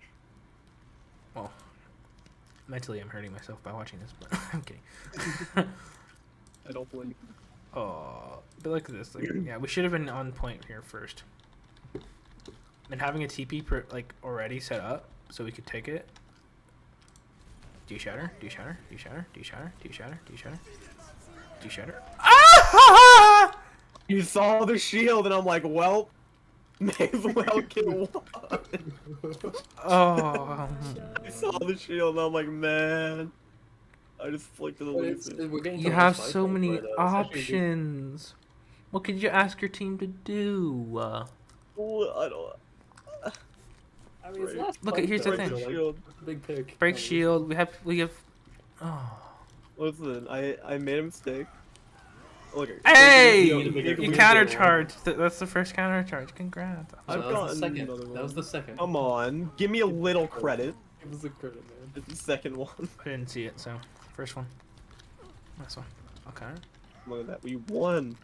Well, mentally I'm hurting myself by watching this, but I'm kidding. I don't blame. Oh, but look at this. Like, yeah, we should have been on point here first. And having a TP like already set up so we could take it. Do you shatter? Do you shatter? Do you shatter? Do you shatter? Do you shatter? Do you shatter? Do you shatter? Ah! You saw the shield, and I'm like, well, may as well kill one. Oh. I saw the shield, and I'm like, man. I just flicked to the It's- laser. we're getting You to have the so fight many where the- it's actually a good- options. What could you ask your team to do? Well, I don't. I mean, it's Right. last Look, fight, here's the though, thing. so, like, Shield. it's a big pick. Break I mean, shield. We have. Oh. Listen, I made a mistake. Look. Hey! you need a bigger You window. counter charged. That's the first counter charge. Congrats. So I've that was the gotten second. another That was one. the second. Come on, give me a little credit. Give us the credit, man. It's the second one. I didn't see it, so first one. This one. Okay. Look at that, we won.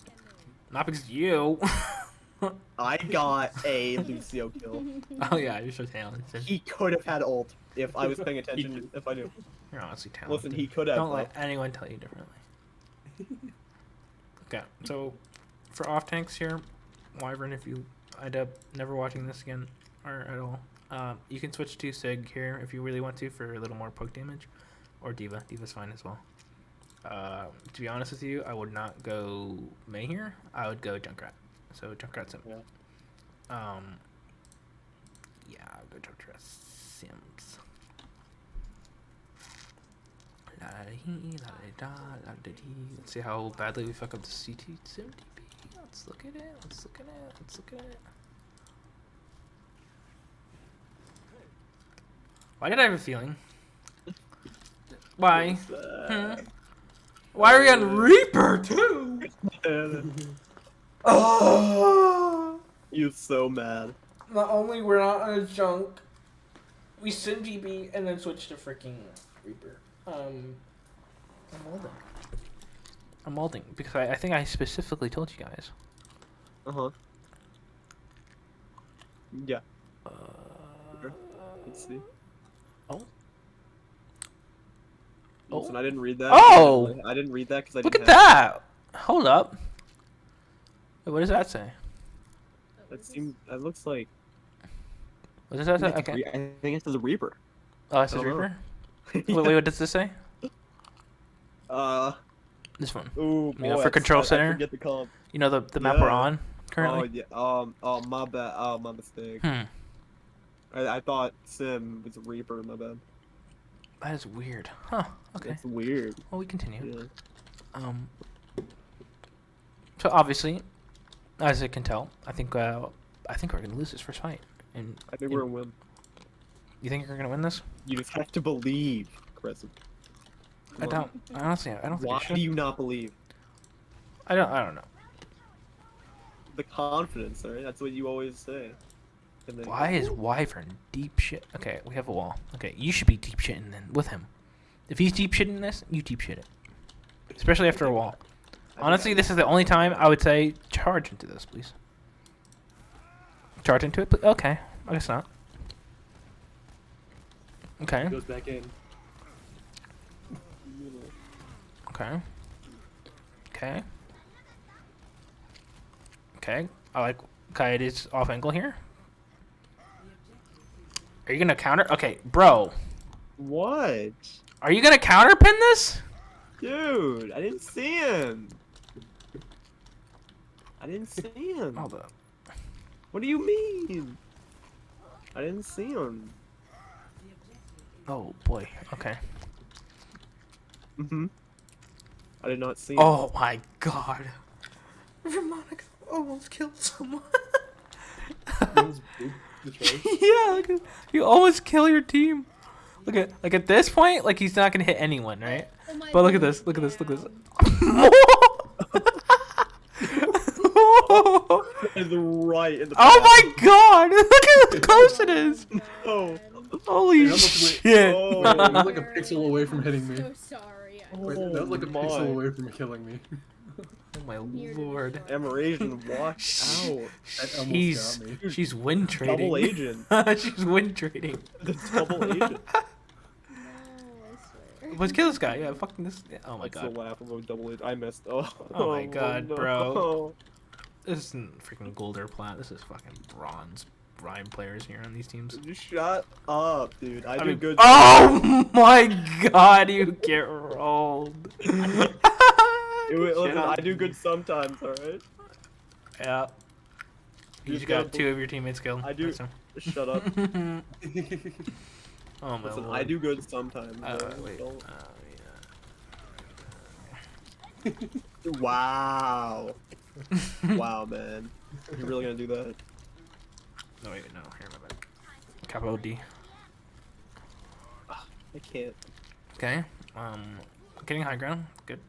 Not because of you. I got a Lucio kill. Oh yeah, you're so talented. He could have had ult if I was paying attention. If I knew. You're honestly talented. Listen, he could have. Don't let anyone tell you differently. Okay, so for off tanks here, Wyvern, if you end up never watching this again or at all, you can switch to Sig here if you really want to for a little more poke damage, or D.Va. D.Va's fine as well. To be honest with you, I would not go Mei here. I would go Junkrat. So Junkrat Sim. Yeah. Yeah, I'll go Junkrat Sims. Let's see how badly we fuck up the CT Sim DP. Let's look at it. Let's look at it. Let's look at it. Why did I have a feeling? Why? Why are we on Reaper too? Oh! You're so mad. Not only we're not on a junk, we sim GB and then switch to freaking Reaper. I'm molding. I'm molding because I think I specifically told you guys. Uh-huh. Yeah. Let's see. Oh. Listen, I didn't read that. Oh! I didn't read that because I Look didn't at have that! Hold up. Wait, what does that say? That seems. That looks like. What does that say? I think Okay. I think it says a Reaper. Oh, it says I don't know. Reaper? Wait, what does this say? This one. Ooh, You know, boy, for Control I Center? forget the comp. You know the map we're Yeah. on currently? Oh yeah. Oh my bad. Oh my mistake. I thought Sim was a Reaper. My bad. That is weird. Huh. Okay. That's weird. Well, we continue. Yeah. So obviously, as you can tell, I think we're gonna lose this first fight. And I think we're gonna win. you think you're gonna win this? You just have to believe, Crescent. I don't. Honestly, I don't think Why I should. do you not believe? I don't know. The confidence, right? That's what you always say. And then Why is Wyvern deep shit? Okay, we have a wall. Okay, you should be deep shitting then with him. If he's deep shitting this, you deep shit it. Especially after a wall. Honestly, this is the only time I would say charge into this, please. Charge into it, please. Okay, I guess not. Okay, He goes back in. okay. Okay. Okay, I like Coyote's off angle here. Are you gonna counter? Okay, bro. What? Are you gonna counterpin this? Dude, I didn't see him. I didn't see him. Hold up. What do you mean? I didn't see him. Oh boy. Okay. Mm-hmm. I did not see him. Oh my god. Ramonica almost killed someone. Yeah, look at, you almost kill your team. Look at at this point, like he's not gonna hit anyone, right? Oh my But look at God. this, look at this, look at this. That is right in the Oh my god! Look at how close it is. Oh. Holy That looks like- shit! Oh. Wait, that was like a pixel away from hitting me. So sorry. Wait, that was like a my. pixel away from killing me. Oh my Here to lord. destroy. Emerasian, watch out. That almost She's got me. she's win trading. Double agent. She's win trading. The double agent. No, I swear. Let's kill this guy. Yeah, fucking this. Yeah. Oh my That's god. the laughable double agent. I missed. Oh. Oh my god, no. bro. This isn't freaking gold or plat. This is fucking bronze Rhyme players here on these teams. Just shut up, dude. I do mean, good. Oh my god, you get rolled. Listen, I do good sometimes, alright? Yeah. You just got two of your teammates killed. I do- That's him. Shut up. Oh my Listen, lord. I do good sometimes. Wait. Don't- Yeah. Wow. Wow, man. You're really gonna do that? No, wait, no. Here, my bad. Capital D. I can't. Okay. Getting high ground. Good.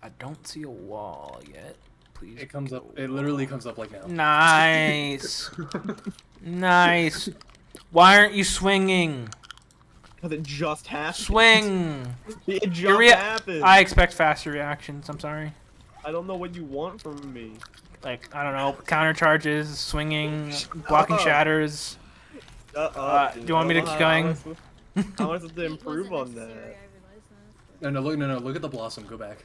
I don't see a wall yet. Please. It comes be up. a It literally comes up like now. Nice. Nice. Why aren't you swinging? Because it just happened. Swing. It just Your rea- happened. I expect faster reactions. I'm sorry. I don't know what you want from me. Like, I don't know, counter charges, swinging, blocking up. shatters. Shut up, dude. do you want me to I don't keep know going? How am I supposed to It improve wasn't on necessary, that? I realized that. No, look at the blossom. Go back.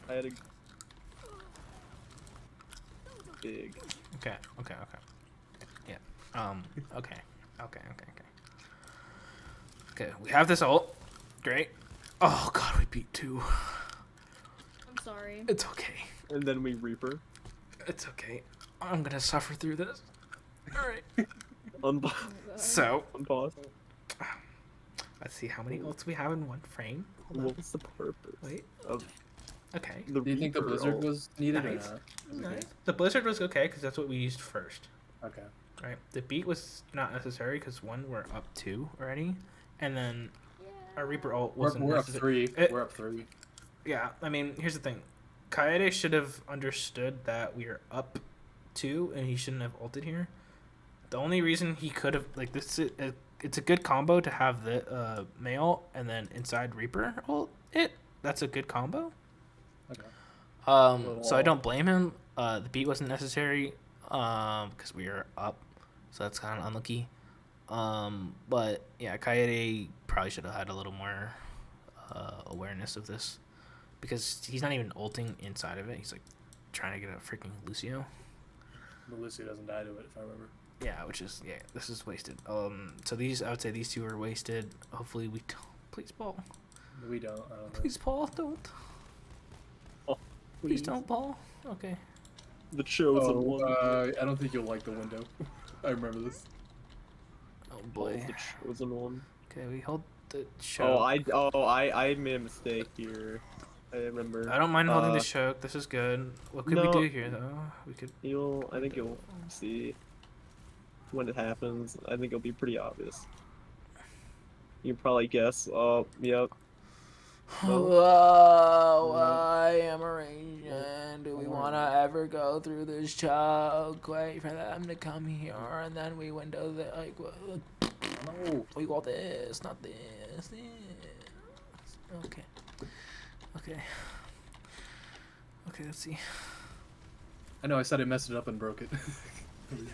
I had to. big. Okay. Yeah. Okay. Okay, we have this ult. Great. Oh god, we beat 2. I'm sorry. It's okay. And then we Reaper. It's okay. I'm gonna suffer through this. Alright. Unpause. Oh my God. So, Unpause. let's see how many ults we have in one frame. Hold What on. was the purpose Wait. of Okay. the Do you think the Reaper blizzard ult? was needed Nice. or not? Nice. The blizzard was okay because that's what we used first. Okay. Right. The beat was not necessary because one, we're up 2 already, and then our Reaper ult wasn't We're up necessary. 3. It- We're up 3. Yeah, I mean, here's the thing. Kaede should have understood that we are up 2, and he shouldn't have ulted here. The only reason he could have, like, it's a good combo to have the male and then inside Reaper ult it. That's a good combo. Okay. So I don't blame him. The beat wasn't necessary because we were up, so that's kind of unlucky. But yeah, Kaede probably should have had a little more awareness of this because he's not even ulting inside of it. He's like trying to get a freaking Lucio. But Lucio doesn't die to it, if I remember. Yeah, which is this is wasted. So these, I would say these 2 are wasted. Hopefully we don't. Please, Paul. We don't. I don't know. Please, Paul, don't. Please don't, Paul. Okay. The chosen one. I don't think you'll like the window. I remember this. Oh Paul's boy. the chosen one. Okay, we hold the show. I made a mistake here. I remember. I don't mind holding the choke. This is good. What could we no. do here, though? We could. I think you'll see when it happens. I think it'll be pretty obvious. You can probably guess. Oh, yep. Whoa, I am a Asian. Do we want to ever go through this choke? Wait for them to come here, and then we window the No. we want this, not this. Okay. Okay, let's see. I know, I said I messed it up and broke it.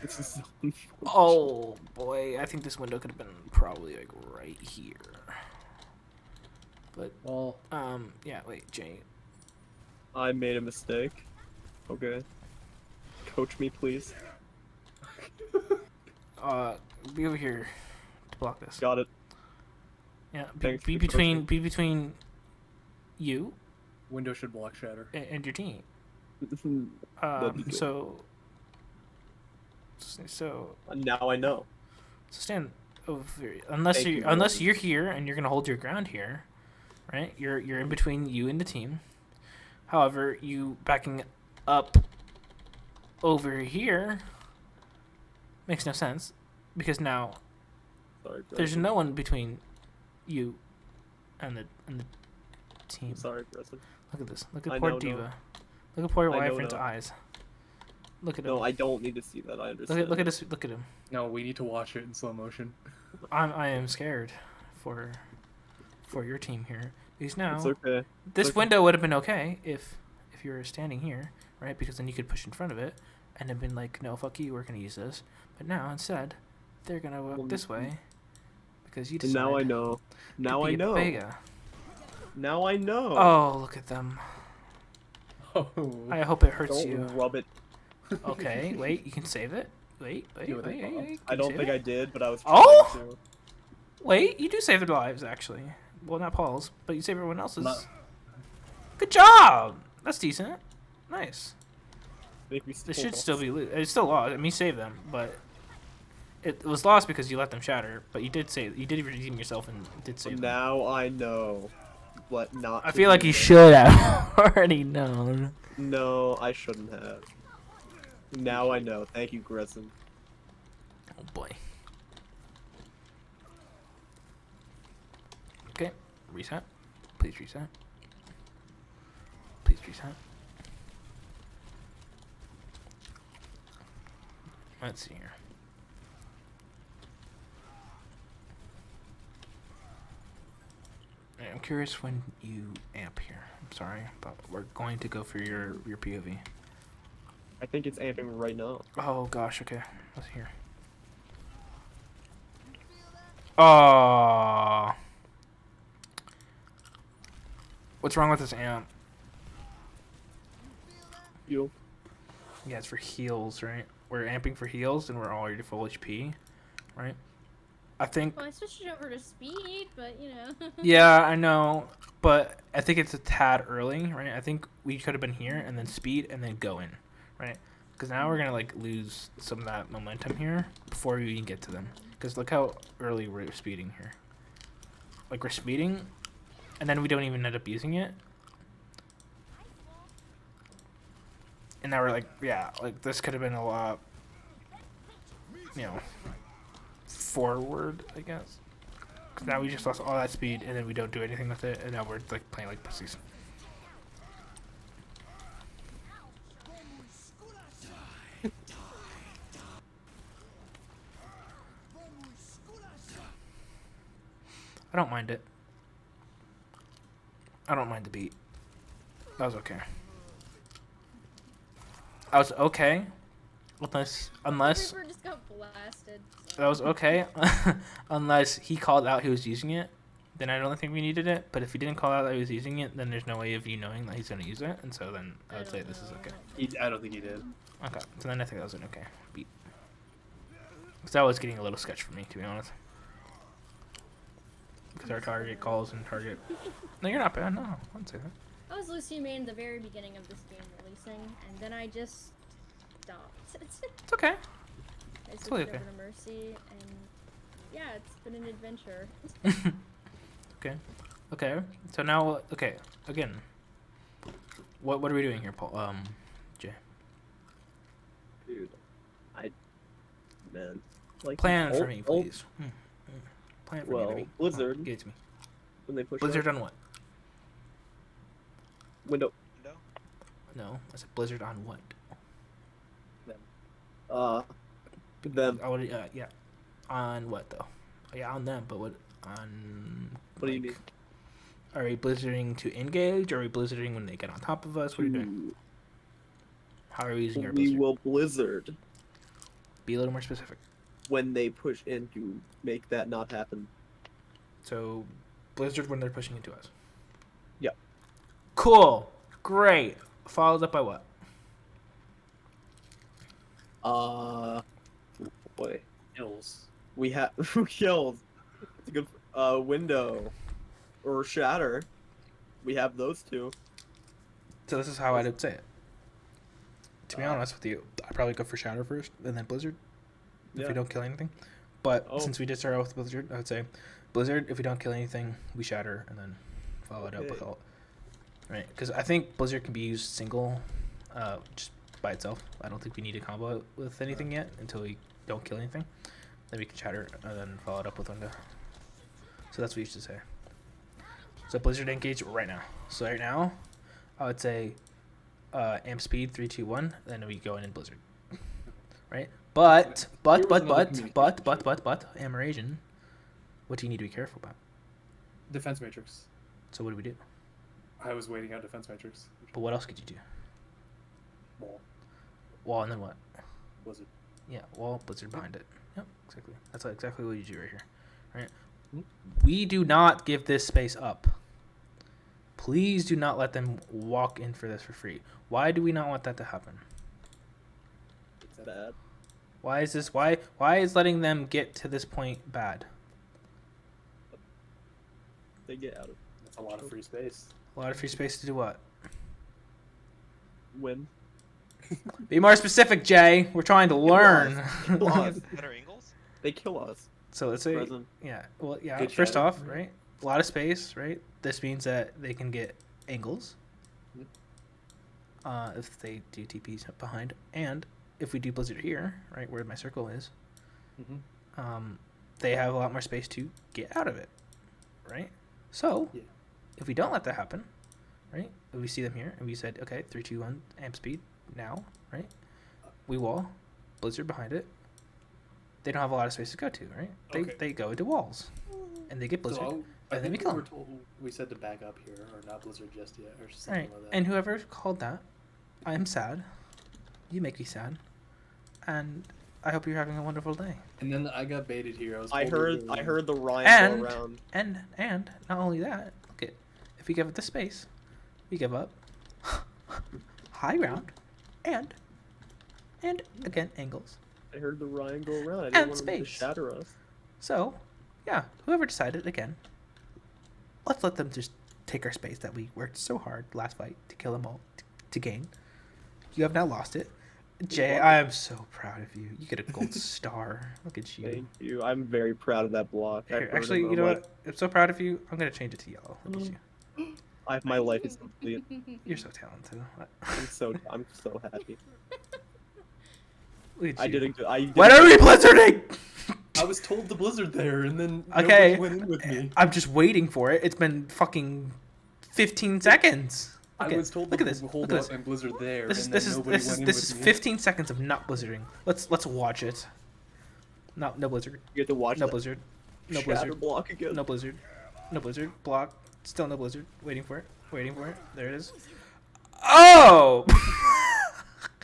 This is so unfortunate. Oh boy, I think this window could have been probably like right here. But Well, yeah. Wait, Jay. I made a mistake. Okay. Coach me, please. Be over here to block this. Got it. Yeah, Thanks be for coaching. between you window should block shatter. and your team. That'd be good. So Now I know. stand over. Unless Thank you you, unless Gordon. you're here and you're gonna hold your ground here, right? You're in between you and the team. However, you backing up over here makes no sense because now Sorry, Preston. there's no one between you and the team. I'm sorry, Preston. Look at this. Look at I poor know, no. Diva. Look at poor I know, Wyvern's no. eyes. Look at him. No, I don't need to see that. I understand. Look at this. Look at him. No, we need to watch it in slow motion. I am scared for your team here because now It's okay. this okay. window would have been okay if you were standing here, right? Because then you could push in front of it and have been like, no, fuck you, we're gonna use this. But now instead, they're gonna walk Well, this way because you And decided. now I know. to Now I be a know. Vega. Now I know. Oh, look at them. Oh. I hope it hurts Don't you. rub it. Okay, wait, you can save it. Wait. You would think, Can I you don't save think it? I did, but I was trying Oh! to. Wait, you do save their lives, actually. Well, not Paul's, but you save everyone else's. Not- Good job! That's decent. Nice. Make me This hold should on. still be it's still lost. I mean, you saved them, but it was lost because you let them shatter. But you did redeem yourself and did save them. Now I know what not I to feel like do. you should have already known. No, I shouldn't have. Now I know. Thank you, Gresson. Oh boy. Okay, reset. Please reset. Please reset. Let's see here. I'm curious when you amp here. I'm sorry, but we're going to go for your POV. I think it's amping right now. Oh gosh, okay. Let's hear. Oh. What's wrong with this amp? You. Yeah, it's for heals, right? We're amping for heals, and we're already full HP, right? I think. Well, I switched it over to speed, but you know. Yeah, I know, but I think it's a tad early, right? I think we could have been here and then speed and then go in, right? Because now we're gonna like lose some of that momentum here before we even get to them. Because look how early we're speeding here. Like we're speeding, and then we don't even end up using it. And now we're like, yeah, like this could have been a lot, you know, forward, I guess. 'Cause now we just lost all that speed, and then we don't do anything with it, and now we're like playing like pussies. I don't mind it. I don't mind the beat. That was okay. I was okay, unless Reaper just got blasted. So. that was okay, unless he called out he was using it. Then I don't think we needed it. But if he didn't call out that he was using it, then there's no way of you knowing that he's gonna use it. And so then I would say don't this is know. okay. I don't think he did. Okay, so then I think that was an okay beat. Because that was getting a little sketch for me, to be honest. Because our target calls and target. No, you're not bad. No, I wouldn't say that. I was Lucy main at the very beginning of this game releasing, and then I just stopped. It's okay. I switched totally over okay. to Mercy, and yeah, it's been an adventure. Okay. Okay. So now, okay. Again. What are we doing here, Paul? Jay. Dude, man, like Plan for ult- me, ult please. Plan for Well, me, baby. Blizzard- Give it to me. when they push Blizzard up, on what? window. No, I said Blizzard on what? Them. I would, yeah. On what though? Yeah, on them, but what on? What do you mean? Are we blizzarding to engage? Or are we blizzarding when they get on top of us? What are you doing? How are we using our We blizzard? will blizzard Be a little more specific. when they push in to make that not happen. So, blizzard when they're pushing into us. Yep. Cool. Great. Followed up by what? Boy, Hills. we have kills. It's a good window or shatter. We have those two. So this is how I'd say it. To be honest with you, I'd probably go for shatter first, and then blizzard. If Yeah. we don't kill anything. But Oh. since we did start out with blizzard, I would say blizzard. If we don't kill anything, we shatter, and then follow it up with Okay. ult. Right? Because I think blizzard can be used single, just by itself. I don't think we need to combo it with anything yet until we don't kill anything. Then we can shatter and then follow it up with window. So that's what you should say. So blizzard engage right now. So right now, I would say amp speed 3, 2, 1. Then we go in blizzard. Right? But Amerasian, what do you need to be careful about? Defense matrix. So what do we do? I was waiting out defense matrix. But what else could you do? Wall. Wall and then what? Blizzard. Yeah, wall, blizzard behind it. Yep, exactly. That's exactly what you do right here. Right? Hmm? We do not give this space up. Please do not let them walk in for this for free. Why do we not want that to happen? It's bad. Why is this? Why is letting them get to this point bad? They get out of That's a lot of free space. A lot of free space to do what? win. Be more specific, Jay. We're trying to learn. Kill us. Better angles? They kill us. So let's say, Present. yeah. Well, yeah. Good First shadow. off, right? A lot of space, right? This means that they can get angles. If they do TPs behind, and if we do blizzard here, right where my circle is, they have a lot more space to get out of it, right? So, Yeah. if we don't let that happen, right? If we see them here and we said, okay, 3, 2, 1, amp speed now, right? We wall, blizzard behind it. They don't have a lot of space to go to, right? Okay. They go into walls, and they get blizzard. So I and then we think kill we were 'em. told we said to back up here or not blizzard just yet or something Right, like that. and whoever called that, I am sad. You make me sad, and I hope you're having a wonderful day. And then I got baited here. I told heard the Ryan And- go around. And not only that, look at if we give it the space, we give up high ground, and and again angles. I heard the Ryan go around. I And didn't want him to space. shatter us. So, yeah, whoever decided again, let's let them just take our space that we worked so hard last fight to kill them all to gain. You have now lost it. Jay, I am so proud of you. You get a gold star. Look at you. Thank you. I'm very proud of that block. I Here, heard actually, him, you know I'm what? I'm so proud of you. I'm gonna change it to yellow. Look at you. my life is complete. You're so talented. I'm so happy. Look at I you. didn't. When are we blizzarding? I was told to blizzard there, and then Okay. nobody went in with me. I'm just waiting for it. It's been fucking 15 seconds. I Okay, was told look to at this. hold Look at up this. and blizzard there, This is and this then is nobody this went is in this with is me. 15 seconds of not blizzarding. Let's watch it. No blizzard. You get to watch No that blizzard. No shatter blizzard. block again. No blizzard. No blizzard. Block. Still no blizzard. Waiting for it. Waiting for it. There it is. Oh!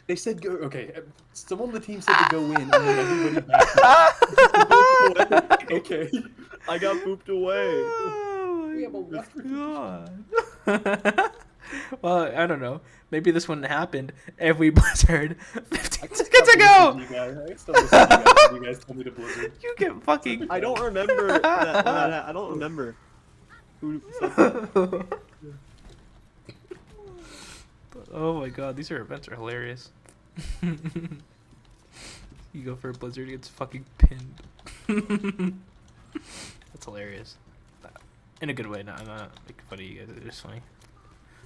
They said go. Okay, someone on the team said to go in, and then everybody backed up. Okay. I got booped away. Oh We have a my left god. Well, I don't know. Maybe this wouldn't have happened if we blizzard 15 seconds ago. You guys. I still listen to you guys. You guys told me to blizzard. You get fucking. I don't remember that. I don't remember. Who said that? Oh my god, these events are hilarious. You go for a blizzard, he gets fucking pinned. That's hilarious. In a good way, I'm not making fun of you guys, it's just funny.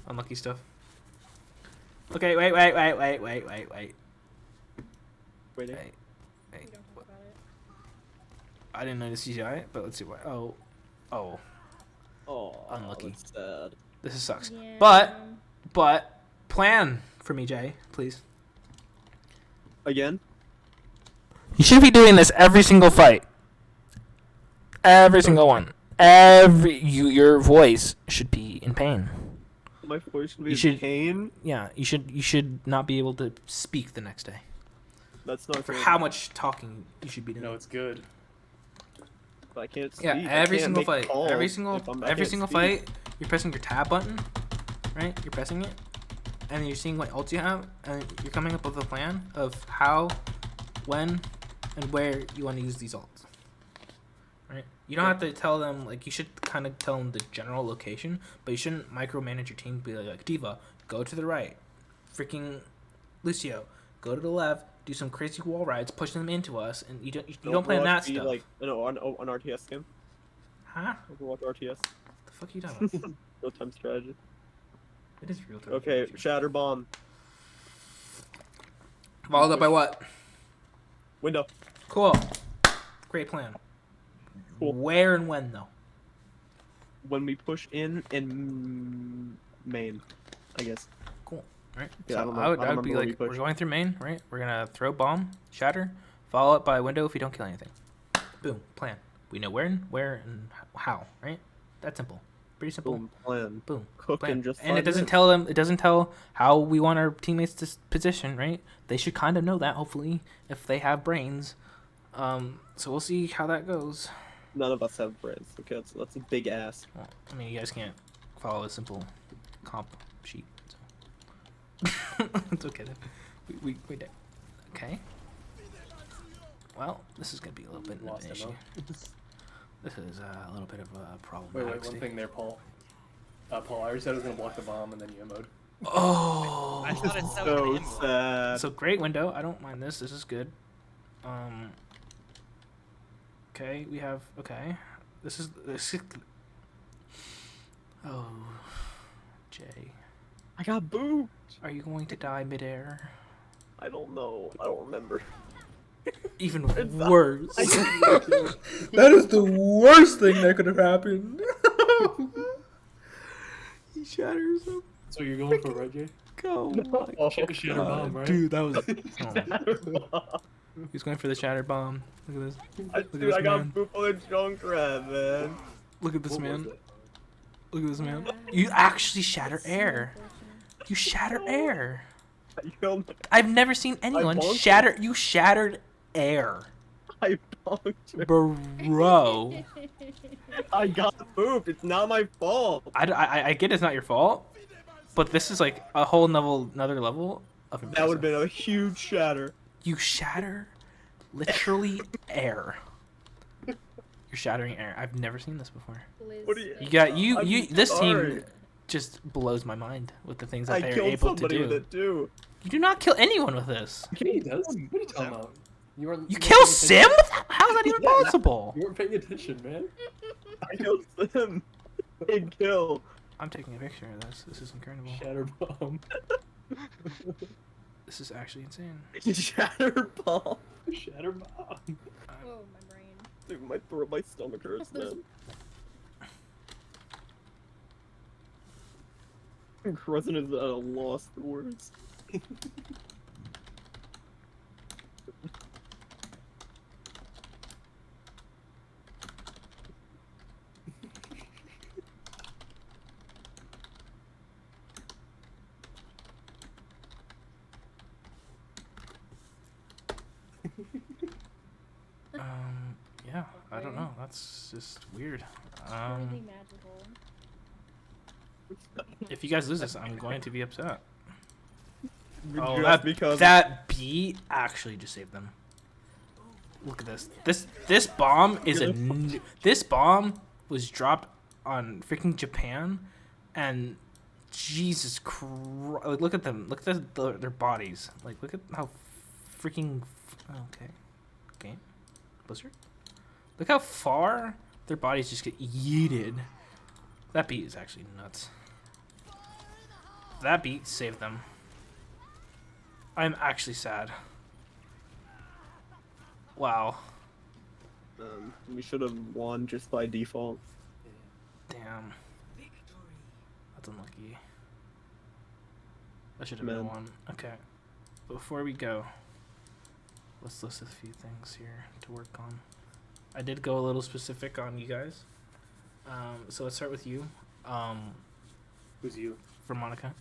Unlucky stuff. Okay, wait. Waiting. Wait. We don't talk about it. I didn't notice CGI, but let's see why. Oh. Oh, Unlucky. That's sad. This sucks. Yeah. But, plan for me, Jay, please. Again? You should be doing this every single fight. Every single one. Your voice should be in pain. My voice should be You in should- pain. Yeah, you should not be able to speak the next day. That's not For fair. how much talking you should be doing. No, it's good. I can't speak. Yeah, I every can't single make fight. calls Every if single I every can't single speak. fight, you're pressing your tab button, right? You're pressing it, and then you're seeing what ults you have, and you're coming up with a plan of how, when, and where you want to use these ults. Right? You don't have to tell them, like, you should kind of tell them the general location, but you shouldn't micromanage your team. Be like, Diva, go to the right. Freaking Lucio, go to the left. Do some crazy wall rides, push them into us, and you don't plan Overwatch that be stuff. Like, no, on RTS skin. Huh? Overwatch RTS. The fuck are you talking about? Real time strategy. It is real time. Okay, shatter bomb. Followed up by what? Window. Cool. Great plan. Cool. Where and when though? When we push in main, I guess. Cool. Right. Yeah, I So don't know- I would I don't be remember where we like, we're pushed. going through main, right? We're gonna throw bomb, shatter, follow up by window if you don't kill anything. Boom. Plan. We know where and how, right? That's simple. Pretty simple. Boom. Plan. Boom. Cook Plan. in just And it 5 doesn't minutes. tell them. It doesn't tell how we want our teammates to position, right? They should kind of know that, hopefully, if they have brains. So we'll see how that goes. None of us have brains. Okay, that's a big ass. Well, I mean, you guys can't follow a simple comp sheet. So. It's okay then. We did. Okay. Well, this is gonna be a little bit of Lost an issue. ammo. This is a little bit of a problem. Wait, one thing there, Paul. Paul, I already said I was gonna block the bomb, and then you emoed. Oh. I thought it's So sad. So great window. I don't mind this. This is good. Okay, we have. Okay, this is. Oh, Jay, I got booped. are you going to die midair? I don't know. I don't remember. Even It's not- worse. I didn't- That is the worst thing that could have happened. He shatters him. So you're going for right, Jay? Go. Oh, Shatter bomb, right? Dude, that was. Oh. He's going for the shattered bomb. Look at this. Look at Dude, this I got man. booped on a Junkrat, man. Look at this What was man. it? Look at this man. You actually shatter air. You shatter air. I killed. I've never seen anyone bonked shatter. You shattered air, I bonked her. bro. I got booped. It's not my fault. I get it's not your fault, but this is like a whole another level of That would have impressive. been a huge shatter. You shatter literally air. You're shattering air. I've never seen this before. Blizz What do you- You got you I'm you. This sorry. team just blows my mind with the things that I they're killed able to somebody do. with it too. You do not kill anyone with this. Yeah, he does. What are you talking about? You weren't. You weren't kill paying Sim? attention. How is that even Yeah. possible? You weren't paying attention, man. I killed him. Big kill. I'm taking a picture of this. This is incredible. Shatter bomb. This is actually insane. Shatter ball. Shatter bomb. Whoa, my brain. Dude, my stomach hurts, man. Crescent is at a loss for words. Yeah, I don't know. That's just weird. Really magical. If you guys lose this, I'm going to be upset. Oh, Just that because that beat actually just saved them. Look at this. This bomb is this bomb was dropped on freaking Japan, and Jesus Christ! Like, look at them. Look at their bodies. Like, look at how freaking okay. Game Blizzard. Look how far their bodies just get yeeted. That beat is actually nuts. That beat saved them. I'm actually sad. Wow. we should have won just by default. Damn. That's unlucky. I should have been Man. one. Okay. Before we go, let's list a few things here to work on. I did go a little specific on you guys. So let's start with you. Who's you? For Monica.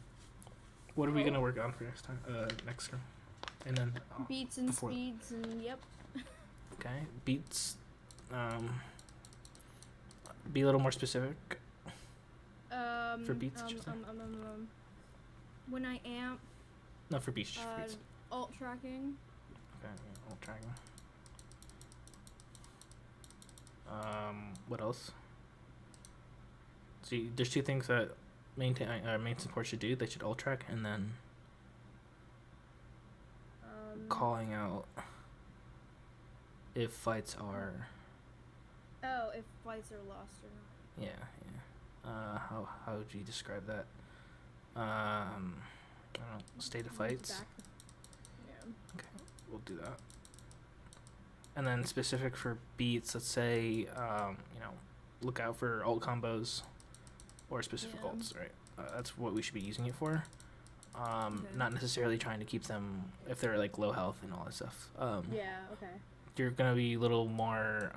What are we gonna work on for next time? Next term, and then Beats and before- speeds and yep. okay, beats. Be a little more specific. For beats, did you say? When I amp, No, for beats. Just for beats. alt tracking. Okay, yeah, I'll try. What else? See, there's two things that main support should do. They should alt track and then calling out if fights are. Oh, if flights are lost or not. Yeah. How would you describe that? I don't know. State of fights. Back. Yeah. Okay, we'll do that. And then specific for beats, let's say, look out for alt combos or specific Yeah. ults, right? That's what we should be using it for. Not necessarily trying to keep them if they're like low health and all that stuff. Yeah. Okay. You're gonna be a little more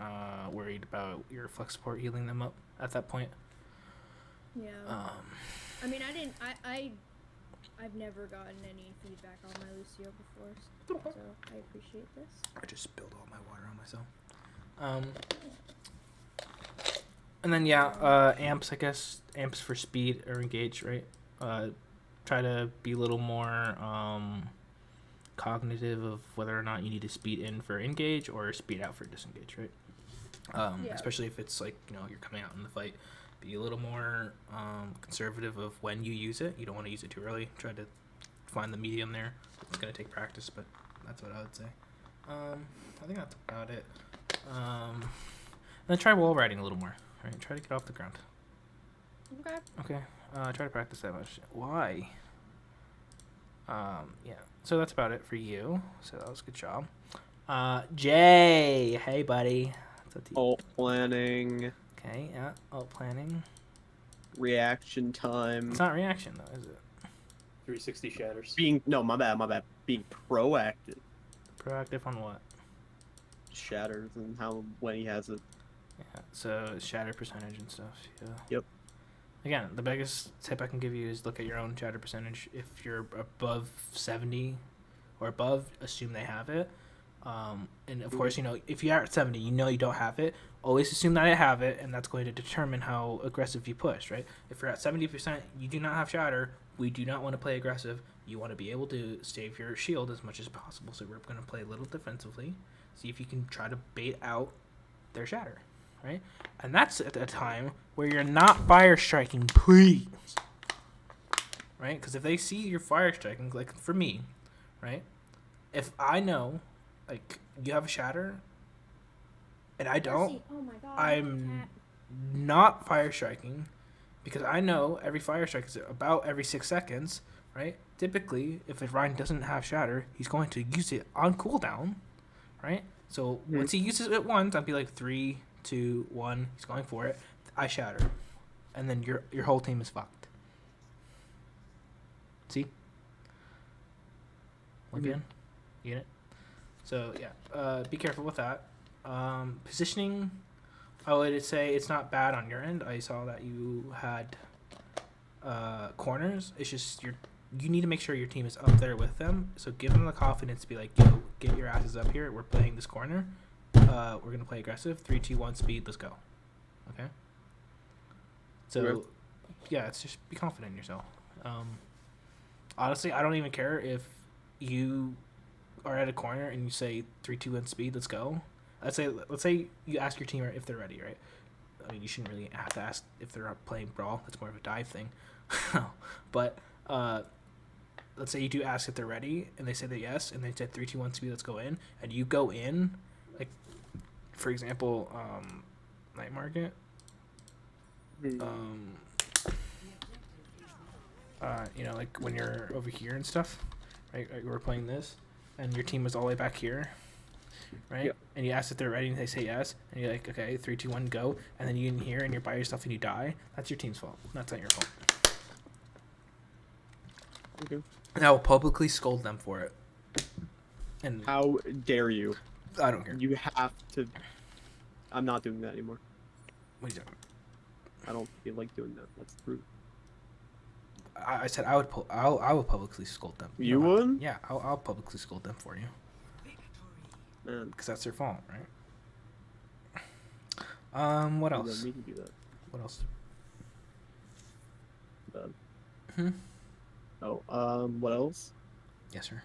worried about your flex support healing them up at that point. Yeah. I mean, I've never gotten any feedback on my Lucio before, so I appreciate this. I just spilled all my water on myself. And then amps, I guess amps for speed or engage, right? Try to be a little more cognitive of whether or not you need to speed in for engage or speed out for disengage, right? Yeah. Especially if it's like you're coming out in the fight. Be a little more conservative of when you use it. You don't want to use it too early. Try to find the medium there. It's gonna take practice, but that's what I would say. I think that's about it. And then try wall riding a little more. Right, try to get off the ground. Okay. Okay. Try to practice that much. Why? Yeah. So that's about it for you. So that was a good job. Jay, hey buddy. What's up to you? Alt planning, Okay. Yeah. Alt planning. reaction time. It's not reaction though, is it? 360 shatters. My bad. Being proactive. Proactive on what? Shatters and when he has it. Yeah. So shatter percentage and stuff. Yeah. Yep. Again, the biggest tip I can give you is look at your own shatter percentage. If you're above 70 or above, assume they have it. And of course, if you are at 70, you don't have it. Always assume that I have it, and that's going to determine how aggressive you push, right? If you're at 70%, you do not have shatter, we do not want to play aggressive. You want to be able to save your shield as much as possible. So we're going to play a little defensively. See if you can try to bait out their shatter, right? And that's at a time where you're not fire striking, please. Right? Because if they see you're fire striking, like for me, right? If I know, like, you have a shatter and I don't, Mercy. Oh my god. I'm cat. not fire striking because I know every fire strike is about every 6 seconds, right? Typically, if a Ryan doesn't have shatter, he's going to use it on cooldown, right? So once he uses it once, I'd be like 3, 2, 1. He's going for it. I shatter, and then your whole team is fucked. See? Again, you get it. So yeah, be careful with that. Positioning, I would say it's not bad on your end. I saw that you had corners. It's just you need to make sure your team is up there with them. So give them the confidence to be like, yo, get your asses up here. We're playing this corner. We're gonna play aggressive. 3, 2, 1, speed. Let's go. Okay. So, Okay. yeah, it's just be confident in yourself. Honestly, I don't even care if you are at a corner and you say 3, 2, 1, speed. Let's go. Let's say you ask your team if they're ready, right? I mean, you shouldn't really have to ask if they're playing brawl. That's more of a dive thing. But let's say you do ask if they're ready, and they say that yes, and they said 3, 2, 1, speed. Let's go in, and you go in, like for example, night market. You know, like when you're over here and stuff, right? We're playing this, and your team is all the way back here, right? Yep. And you ask if they're ready, and they say yes, and you're like, okay, 3, 2, 1, go, and then you in here, and you're by yourself, and you die. That's your team's fault. That's not your fault. Okay. And I will publicly scold them for it. And How dare you? I don't care. You have to. I'm not doing that anymore. What are you talking I don't feel like doing that. That's rude. about? I said I would. I will publicly scold them. You don't have to- would? Yeah, I'll publicly scold them for you Man, because that's their fault, right? What you else? don't need to do that. What else? Bad. Hmm? Oh, what else? Yes, sir.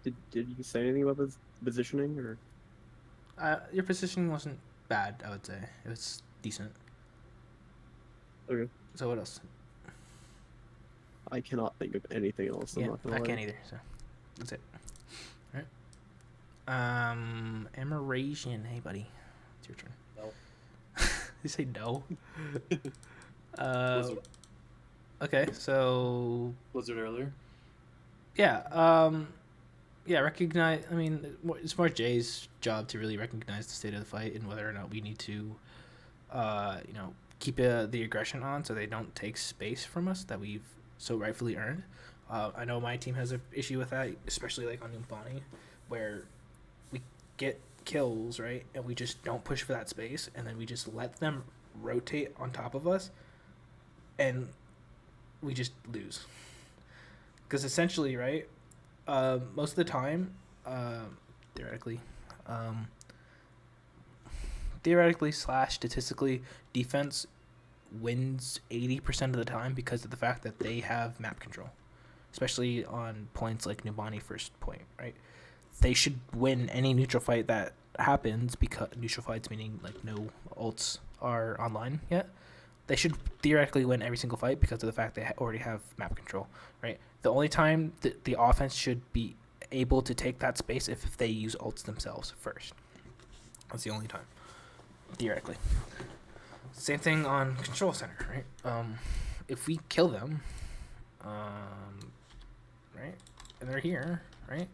Did you say anything about this positioning or? Your positioning wasn't bad. I would say it was decent. Okay. So what else? I cannot think of anything else. I'm Yeah, not gonna I lie. can't either. So that's it. All right. Emerasian. Hey, buddy, it's your turn. No. You say no. Blizzard. Okay, so Blizzard earlier. yeah, yeah. Recognize. I mean, it's more Jay's job to really recognize the state of the fight and whether or not we need to, you know, keep the aggression on so they don't take space from us that we've so rightfully earned. I know my team has an issue with that, especially like on Numbani, where we get kills, right, and we just don't push for that space, and then we just let them rotate on top of us, and we just lose. Because essentially, right, most of the time, theoretically / statistically, defense wins 80% of the time because of the fact that they have map control, especially on points like Numbani first point, right? They should win any neutral fight that happens because neutral fights meaning like no ults are online yet. They should theoretically win every single fight because of the fact they already have map control, right? The only time the offense should be able to take that space if they use ults themselves first. That's the only time, theoretically. Same thing on control center, right? If we kill them, right, and they're here, right?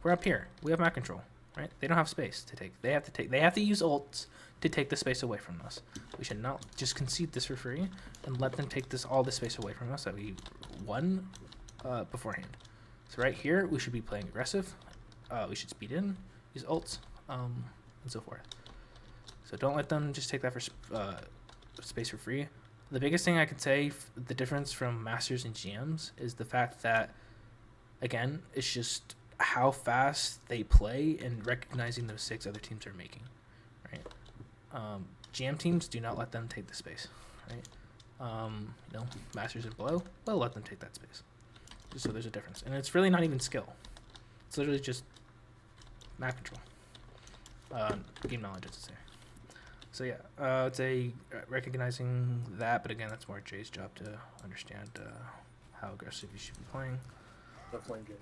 We're up here. We have map control, right? They don't have space to take. They have to use ults to take the space away from us. We should not just concede this for free and let them take all this space away from us that we won beforehand. So right here, we should be playing aggressive. We should speed in, use ults, and so forth. So don't let them just take that for space for free. The biggest thing I can say, the difference from Masters and GMs, is the fact that, again, it's just how fast they play and recognizing the mistakes other teams are making, right? GM teams do not let them take the space, right? masters and below, we'll let them take that space. Just so there's a difference, and it's really not even skill. It's literally just map control, game knowledge, as I say. So yeah, I'd say recognizing that, but again, that's more Jay's job to understand how aggressive you should be playing. The Flame J.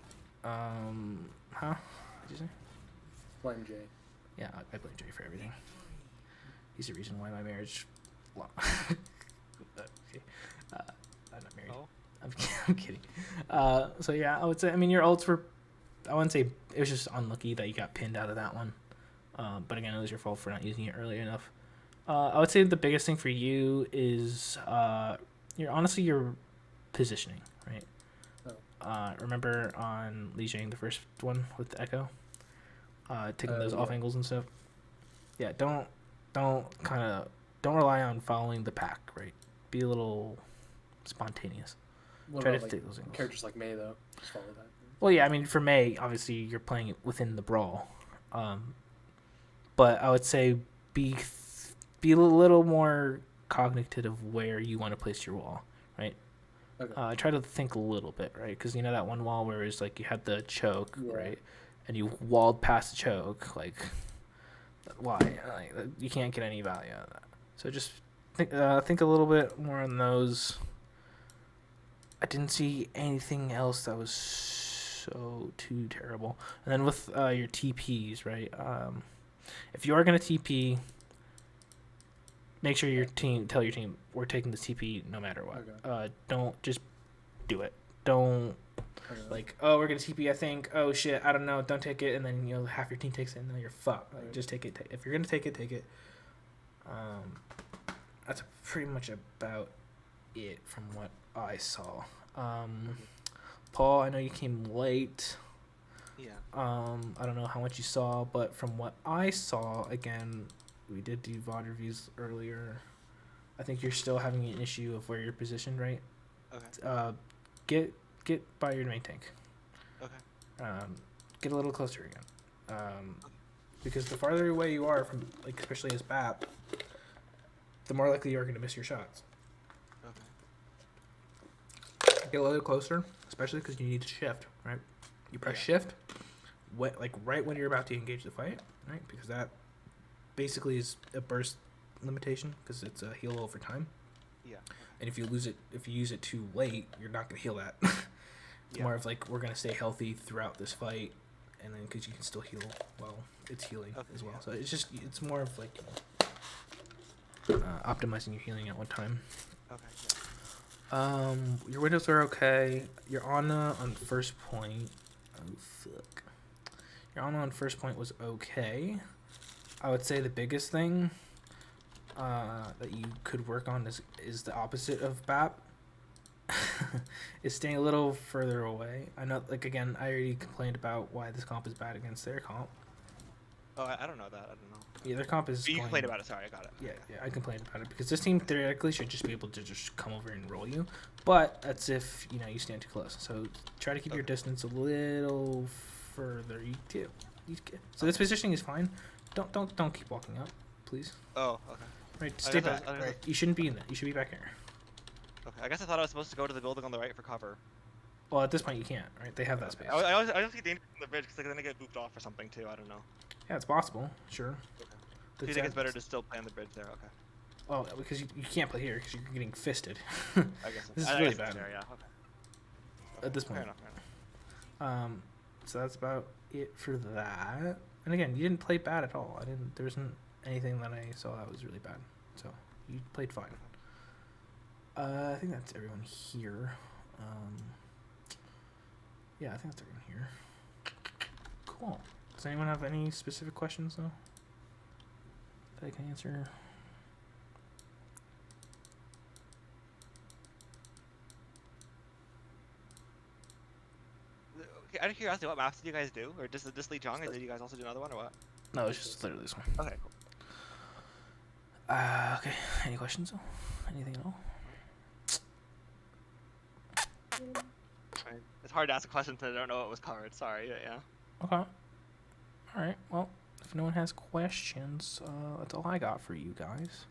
Huh? What'd you say? Flame J. Yeah, I blame Jay for everything. He's the reason why my marriage. Okay. I'm not married. Oh. I'm kidding. So yeah, I would say. I mean, your ults were. I wouldn't say it was just unlucky that you got pinned out of that one. But again, it was your fault for not using it early enough. I would say the biggest thing for you is your positioning, right? Oh. Remember on Lee Jang, the first one with the Echo, taking those off Yeah. angles and stuff. Yeah, don't rely on following the pack, right? Be a little spontaneous. What Try to about, take those angles. characters like Mei, though? Just follow that. Well, yeah, I mean, for Mei, obviously you're playing it within the brawl, but I would say be a little more cognitive of where you want to place your wall, right? Okay. Try to think a little bit, right? Because you know that one wall where it's like you had the choke, Yeah. right? And you walled past the choke, like why? Like, you can't get any value out of that. So just think a little bit more on those. I didn't see anything else that was so too terrible. And then with your TPs, right? If you are gonna TP, make sure tell your team we're taking the TP no matter what. Okay. Don't just do it. Don't Okay. like, oh, we're gonna TP. I think. Oh shit, I don't know. Don't take it, and then half your team takes it, and then you're fucked. Like, Right. just take it. If you're gonna take it, take it. That's pretty much about it from what I saw. Paul, I know you came late. Yeah. I don't know how much you saw, but from what I saw, again, we did do VOD reviews earlier. I think you're still having an issue of where you're positioned, right? Okay. Get by your main tank. Okay. Get a little closer again. Because the farther away you are from, like, especially as BAP, the more likely you are going to miss your shots. Okay. Get a little closer, especially because you need to shift, right? You press Yeah. shift, right when you're about to engage the fight, right? Because that basically is a burst limitation because it's a heal over time. Yeah. And if you use it too late, you're not gonna heal that. It's Yeah. more of like, we're gonna stay healthy throughout this fight, and then because you can still heal while it's healing Okay, as well. yeah. So it's more of like optimizing your healing at one time. Okay. Your windows are okay. Your Ana on first point. Oh fuck. Your Ana on first point was okay. I would say the biggest thing that you could work on is the opposite of BAP. Is staying a little further away. I know, like, again, I already complained about why this comp is bad against their comp. Oh, I don't know that. I don't know. Yeah, their comp is. You going- complained about it. Sorry, I got it. Yeah, I complained about it because this team theoretically should just be able to just come over and roll you, but that's if you stand too close. So try to keep your Okay. distance a little further. So this positioning is fine. Don't keep walking up, please. Oh, okay. Right, stay back. Right, you shouldn't be in that. You should be back here. Okay. I guess I thought I was supposed to go to the building on the right for cover. Well, at this point you can't. Right, they have that space. I don't see danger from the bridge because then I get booped off or something too. I don't know. Yeah, it's possible. Sure. Do you think it's better to still play on the bridge there? Okay. Well, because you can't play here because you're getting fisted. I guess. This is I really guess it's bad. fair, yeah. Okay. At this Fair point. enough. Fair enough. So that's about it for that. And again, you didn't play bad at all. There wasn't anything that I saw that was really bad. So you played fine. I think that's everyone here. Yeah, I think that's everyone here. Cool. Does anyone have any specific questions though that I can answer? Okay, out of curiosity, what maps did you guys do? Or just this Lee Chong, or did you guys also do another one, or what? No, it's just literally this one. Okay, cool. Okay. Any questions though? Anything at all? Right. It's hard to ask a question since I don't know what was covered. Sorry. Yeah. Okay. All right. Well, if no one has questions, that's all I got for you guys.